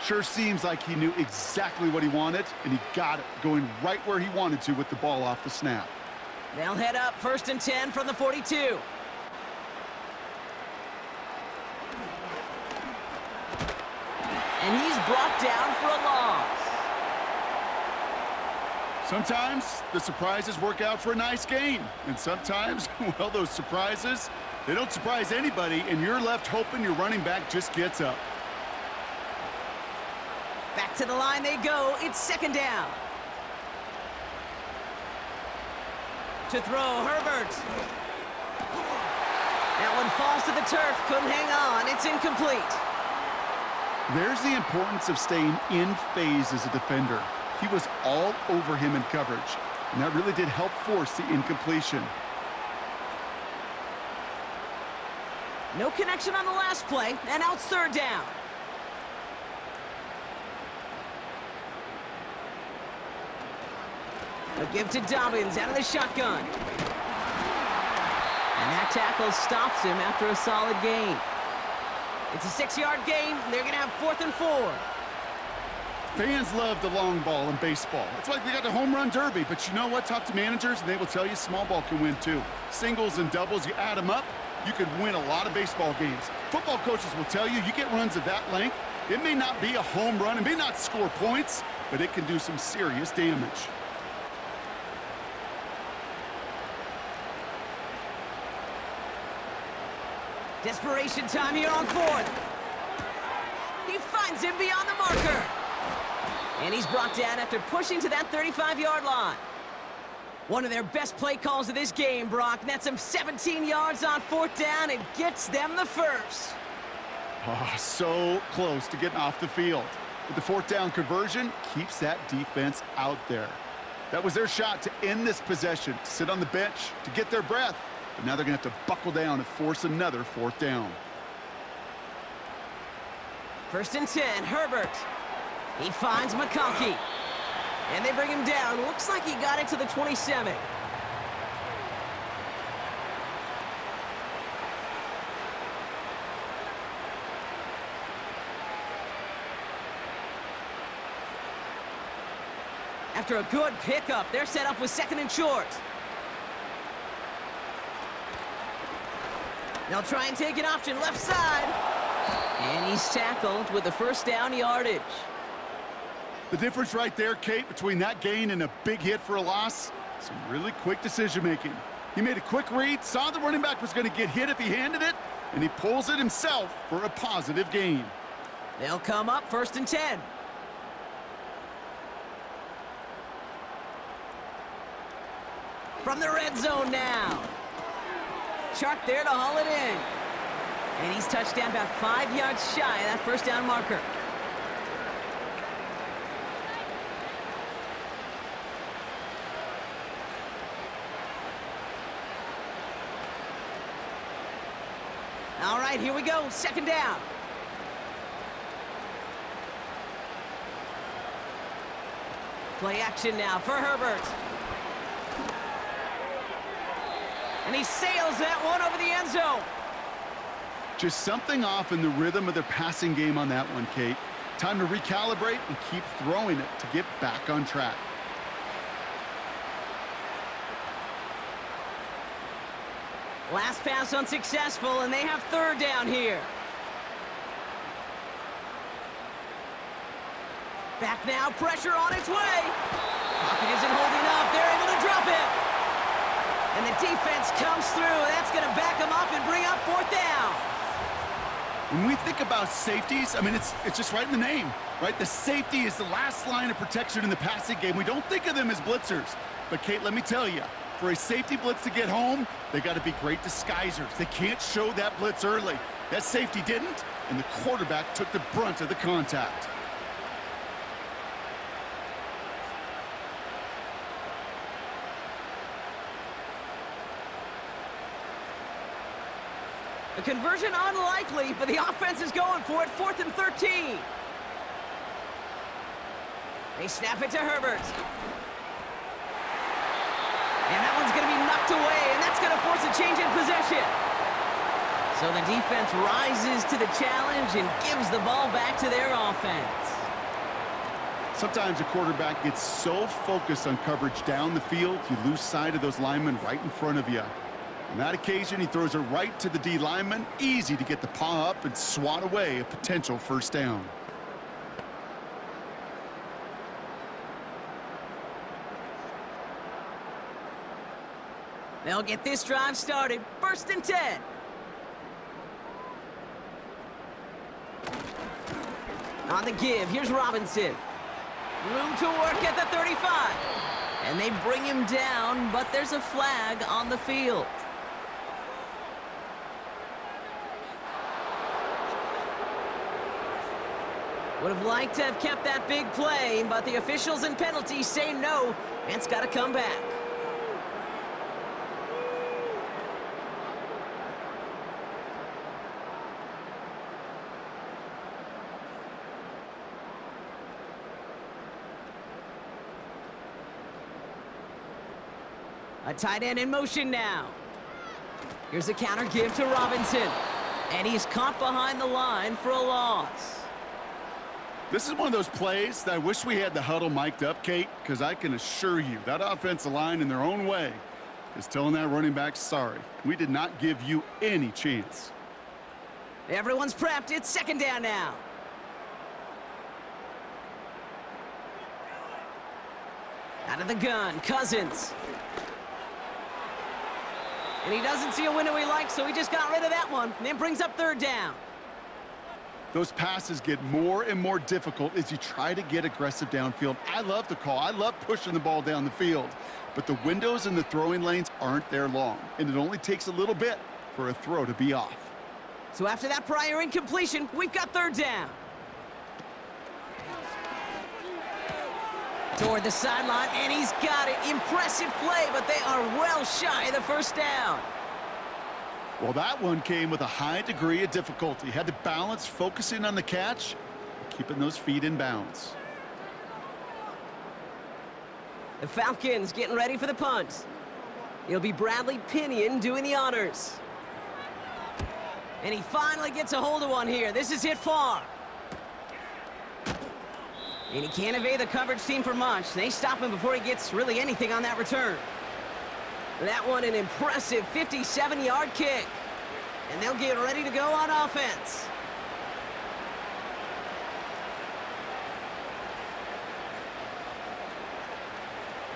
Speaker 3: Sure seems like he knew exactly what he wanted, and he got it, going right where he wanted to with the ball off the snap.
Speaker 2: They'll head up 1st and 10 from the 42. brought down for a loss.
Speaker 3: Sometimes the surprises work out for a nice game. And sometimes, well, those surprises, they don't surprise anybody, and you're left hoping your running back just gets up.
Speaker 2: Back to the line they go. It's second down. To throw, Herbert. That one falls to the turf. Couldn't hang on. It's incomplete.
Speaker 3: There's the importance of staying in phase as a defender. He was all over him in coverage, and that really did help force the incompletion.
Speaker 2: No connection on the last play, and now it's third down. A give to Dobbins out of the shotgun. And that tackle stops him after a solid gain. It's a 6-yard gain. They're going to have 4th and 4.
Speaker 3: Fans love the long ball in baseball. It's like they got the home run derby, but you know what? Talk to managers, and they will tell you small ball can win too. Singles and doubles, you add them up, you could win a lot of baseball games. Football coaches will tell you, you get runs of that length, it may not be a home run, it may not score points, but it can do some serious damage.
Speaker 2: Desperation time here on 4th. He finds him beyond the marker. And he's brought down after pushing to that 35-yard line. One of their best play calls of this game, Brock. Nets him 17 yards on 4th down and gets them the first.
Speaker 3: Oh, so close to getting off the field. But the 4th down conversion keeps that defense out there. That was their shot to end this possession, to sit on the bench, to get their breath. But now they're going to have to buckle down and force another 4th down.
Speaker 2: 1st and 10, Herbert. He finds McConkey. And they bring him down. Looks like he got it to the 27. After a good pickup, they're set up with 2nd and short. They'll try and take an option left side. And he's tackled with the 1st down yardage.
Speaker 3: The difference right there, Kate, between that gain and a big hit for a loss, some really quick decision-making. He made a quick read, saw the running back was going to get hit if he handed it, and he pulls it himself for a positive gain.
Speaker 2: They'll come up 1st and 10. From the red zone now. Chark there to haul it in. And he's touched down about 5 yards shy of that 1st down marker. All right, here we go. 2nd down. Play action now for Herbert. And he sails that one over the end zone.
Speaker 3: Just something off in the rhythm of their passing game on that one, Kate. Time to recalibrate and keep throwing it to get back on track.
Speaker 2: Last pass unsuccessful, and they have 3rd down here. Back now, pressure on its way. Pocket isn't holding up. They're able to drop it. And the defense comes through. That's going to back them up and bring up 4th down.
Speaker 3: When we think about safeties, I mean, it's just right in the name, right? The safety is the last line of protection in the passing game. We don't think of them as blitzers. But, Kate, let me tell you, for a safety blitz to get home, they got to be great disguisers. They can't show that blitz early. That safety didn't, and the quarterback took the brunt of the contact.
Speaker 2: A conversion unlikely, but the offense is going for it. 4th and 13. They snap it to Herbert. And that one's going to be knocked away, and that's going to force a change in possession. So the defense rises to the challenge and gives the ball back to their offense.
Speaker 3: Sometimes a quarterback gets so focused on coverage down the field, you lose sight of those linemen right in front of you. On that occasion, he throws it right to the D lineman. Easy to get the paw up and swat away a potential 1st down.
Speaker 2: They'll get this drive started. 1st and 10. On the give, here's Robinson. Room to work at the 35. And they bring him down, but there's a flag on the field. Would have liked to have kept that big play, but the officials and penalties say no, and it's got to come back. A tight end in motion now. Here's a counter give to Robinson. And he's caught behind the line for a loss.
Speaker 3: This is one of those plays that I wish we had the huddle mic'd up, Kate, because I can assure you that offensive line in their own way is telling that running back, sorry, we did not give you any chance.
Speaker 2: Everyone's prepped. It's 2nd down now. Out of the gun, Cousins. And he doesn't see a window he likes, so he just got rid of that one. And then brings up 3rd down.
Speaker 3: Those passes get more and more difficult as you try to get aggressive downfield. I love the call. I love pushing the ball down the field. But the windows in the throwing lanes aren't there long, and it only takes a little bit for a throw to be off.
Speaker 2: So after that prior incompletion, we've got 3rd down. Toward the sideline, and he's got it. Impressive play, but they are well shy of the 1st down.
Speaker 3: Well, that one came with a high degree of difficulty. Had to balance focusing on the catch, keeping those feet in bounds.
Speaker 2: The Falcons getting ready for the punt. It'll be Bradley Pinion doing the honors. And he finally gets a hold of one here. This is hit far. And he can't evade the coverage team for much. They stop him before he gets really anything on that return. That one an impressive 57-yard kick. And they'll get ready to go on offense.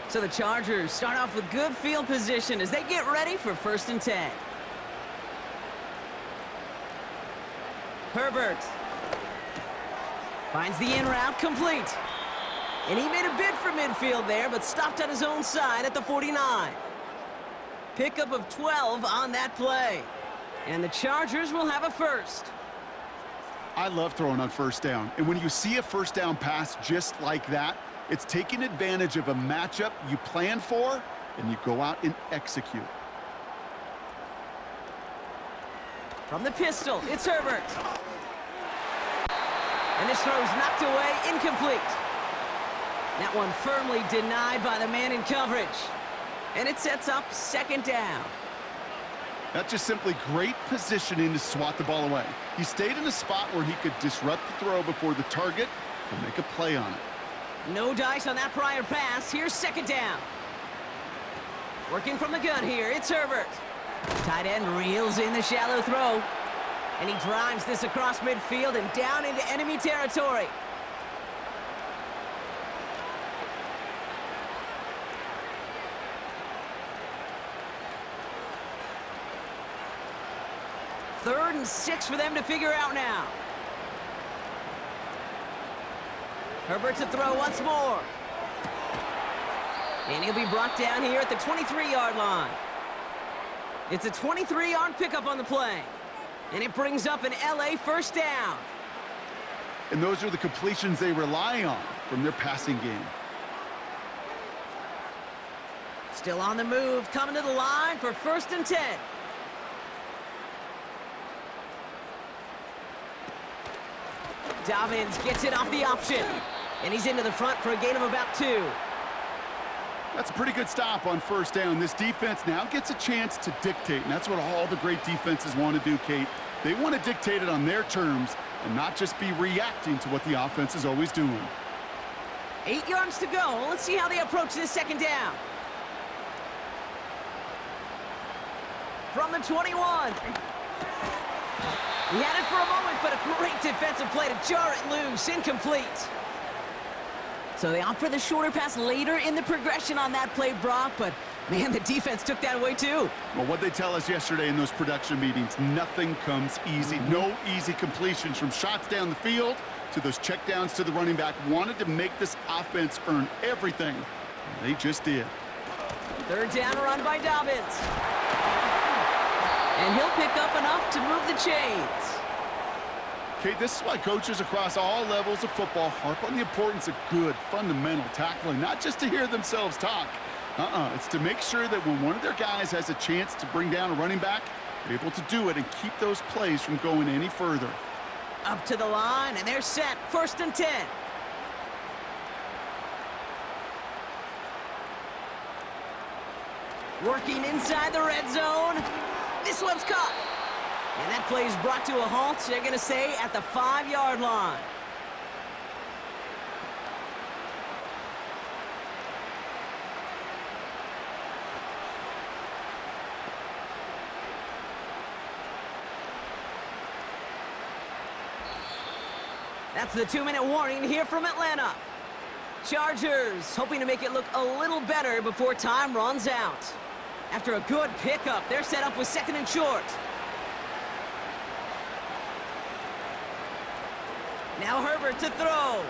Speaker 2: So the Chargers start off with good field position as they get ready for 1st and 10. Herbert finds the in route complete. And he made a bid for midfield there, but stopped on his own side at the 49. Pickup of 12 on that play. And the Chargers will have a 1st.
Speaker 3: I love throwing on 1st down. And when you see a 1st down pass just like that, it's taking advantage of a matchup you plan for, and you go out and execute.
Speaker 2: From the pistol, it's Herbert. And this throw's knocked away, incomplete. That one firmly denied by the man in coverage. And it sets up 2nd down.
Speaker 3: That's just simply great positioning to swat the ball away. He stayed in a spot where he could disrupt the throw before the target and make a play on it.
Speaker 2: No dice on that prior pass. Here's 2nd down. Working from the gun here, it's Herbert. Tight end reels in the shallow throw. And he drives this across midfield and down into enemy territory. Third and 6 for them to figure out now. Herbert to throw once more. And he'll be brought down here at the 23-yard line. It's a 23-yard pickup on the play. And it brings up an LA 1st down.
Speaker 3: And those are the completions they rely on from their passing game.
Speaker 2: Still on the move, coming to the line for 1st and 10. Dobbins gets it off the option. And he's into the front for a gain of about 2.
Speaker 3: That's a pretty good stop on 1st down. This defense now gets a chance to dictate, and that's what all the great defenses want to do, Kate. They want to dictate it on their terms and not just be reacting to what the offense is always doing.
Speaker 2: 8 yards to go. Let's see how they approach this 2nd down. From the 21. He had it for a moment, but a great defensive play to jar it loose. Incomplete. So they opt for the shorter pass later in the progression on that play, Brock, but man, the defense took that away too.
Speaker 3: Well, what they tell us yesterday in those production meetings, nothing comes easy. No easy completions, from shots down the field to those checkdowns to the running back. Wanted to make this offense earn everything, and they just did.
Speaker 2: Third down run by Dobbins. And he'll pick up enough to move the chains.
Speaker 3: Okay, this is why coaches across all levels of football harp on the importance of good, fundamental tackling, not just to hear themselves talk. It's to make sure that when one of their guys has a chance to bring down a running back, they're able to do it and keep those plays from going any further.
Speaker 2: Up to the line, and they're set. 1st and 10. Working inside the red zone. This one's caught. And that play is brought to a halt. They're going to stay at the 5-yard line. That's the 2-minute warning here from Atlanta. Chargers hoping to make it look a little better before time runs out. After a good pickup, they're set up with 2nd and short. Now Herbert to throw.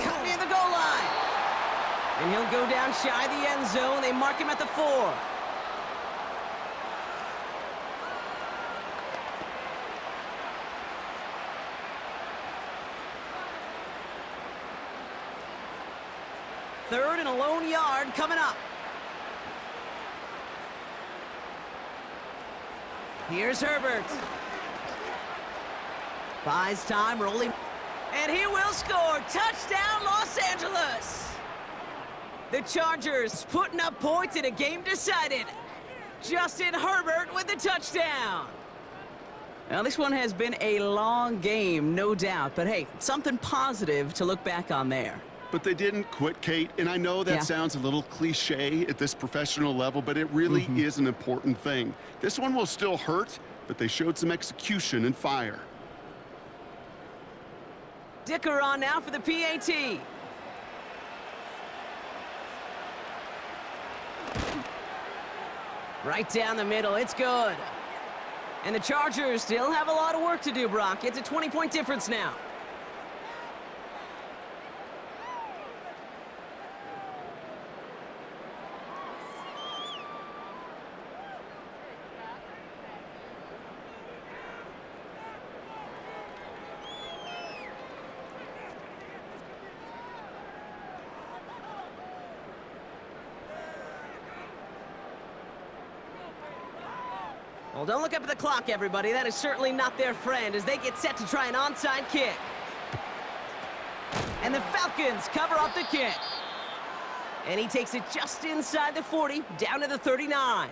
Speaker 2: Cut near the goal line. And he'll go down shy of the end zone. They mark him at the 4. Third and a lone yard coming up. Here's Herbert. Buys time, rolling. And he will score. Touchdown, Los Angeles. The Chargers putting up points in a game decided. Justin Herbert with the touchdown. Now, this one has been a long game, no doubt. But, hey, something positive to look back on there.
Speaker 3: But they didn't quit, Kate, and I know that sounds a little cliche at this professional level, but it really is an important thing. This one will still hurt, but they showed some execution and fire.
Speaker 2: Dicker on now for the PAT. Right down the middle, it's good. And the Chargers still have a lot of work to do, Brock. It's a 20-point difference now. Well, don't look up at the clock, everybody. That is certainly not their friend as they get set to try an onside kick. And the Falcons cover up the kick. And he takes it just inside the 40, down to the 39.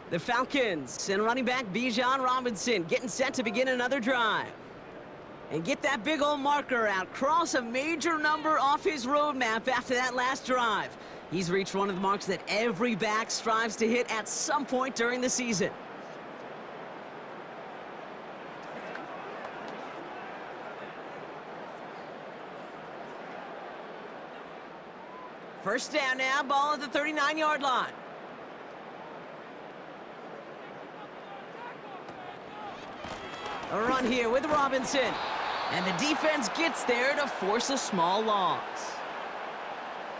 Speaker 2: The Falcons and running back Bijan Robinson getting set to begin another drive. And get that big old marker out. Cross a major number off his roadmap after that last drive. He's reached one of the marks that every back strives to hit at some point during the season. First down now, ball at the 39-yard line. A run here with Robinson. And the defense gets there to force a small loss.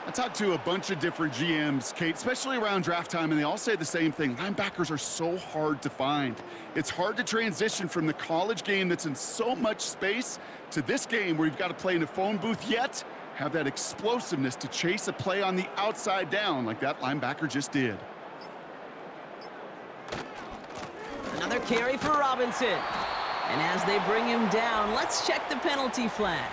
Speaker 3: I talked to a bunch of different GMs, Kate, especially around draft time, and they all say the same thing. Linebackers are so hard to find. It's hard to transition from the college game that's in so much space to this game where you've got to play in a phone booth, yet have that explosiveness to chase a play on the outside down like that linebacker just did.
Speaker 2: Another carry for Robinson. And as they bring him down, let's check the penalty flag.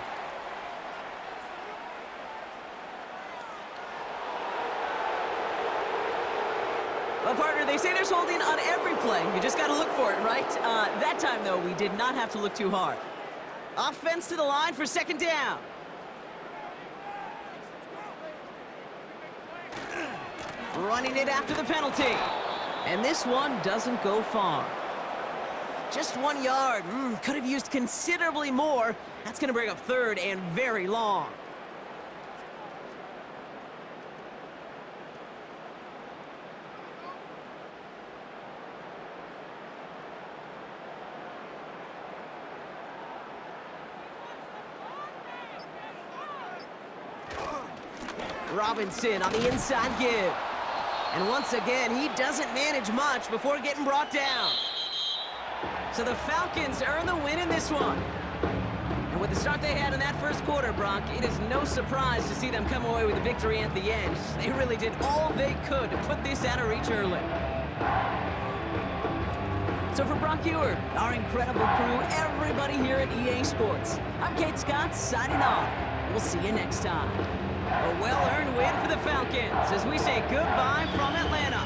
Speaker 2: Well, partner, they say there's holding on every play. You just got to look for it, right? That time, though, we did not have to look too hard. Offense to the line for 2nd down. running it after the penalty. And this one doesn't go far. Just 1 yard. Could have used considerably more. That's going to bring up third and very long. Robinson on the inside give. And once again, he doesn't manage much before getting brought down. So the Falcons earn the win in this one. And with the start they had in that first quarter, Brock, it is no surprise to see them come away with a victory at the end. They really did all they could to put this out of reach early. So for Brock Ewert, our incredible crew, everybody here at EA Sports, I'm Kate Scott signing off. We'll see you next time. A well-earned win for the Falcons as we say goodbye from Atlanta.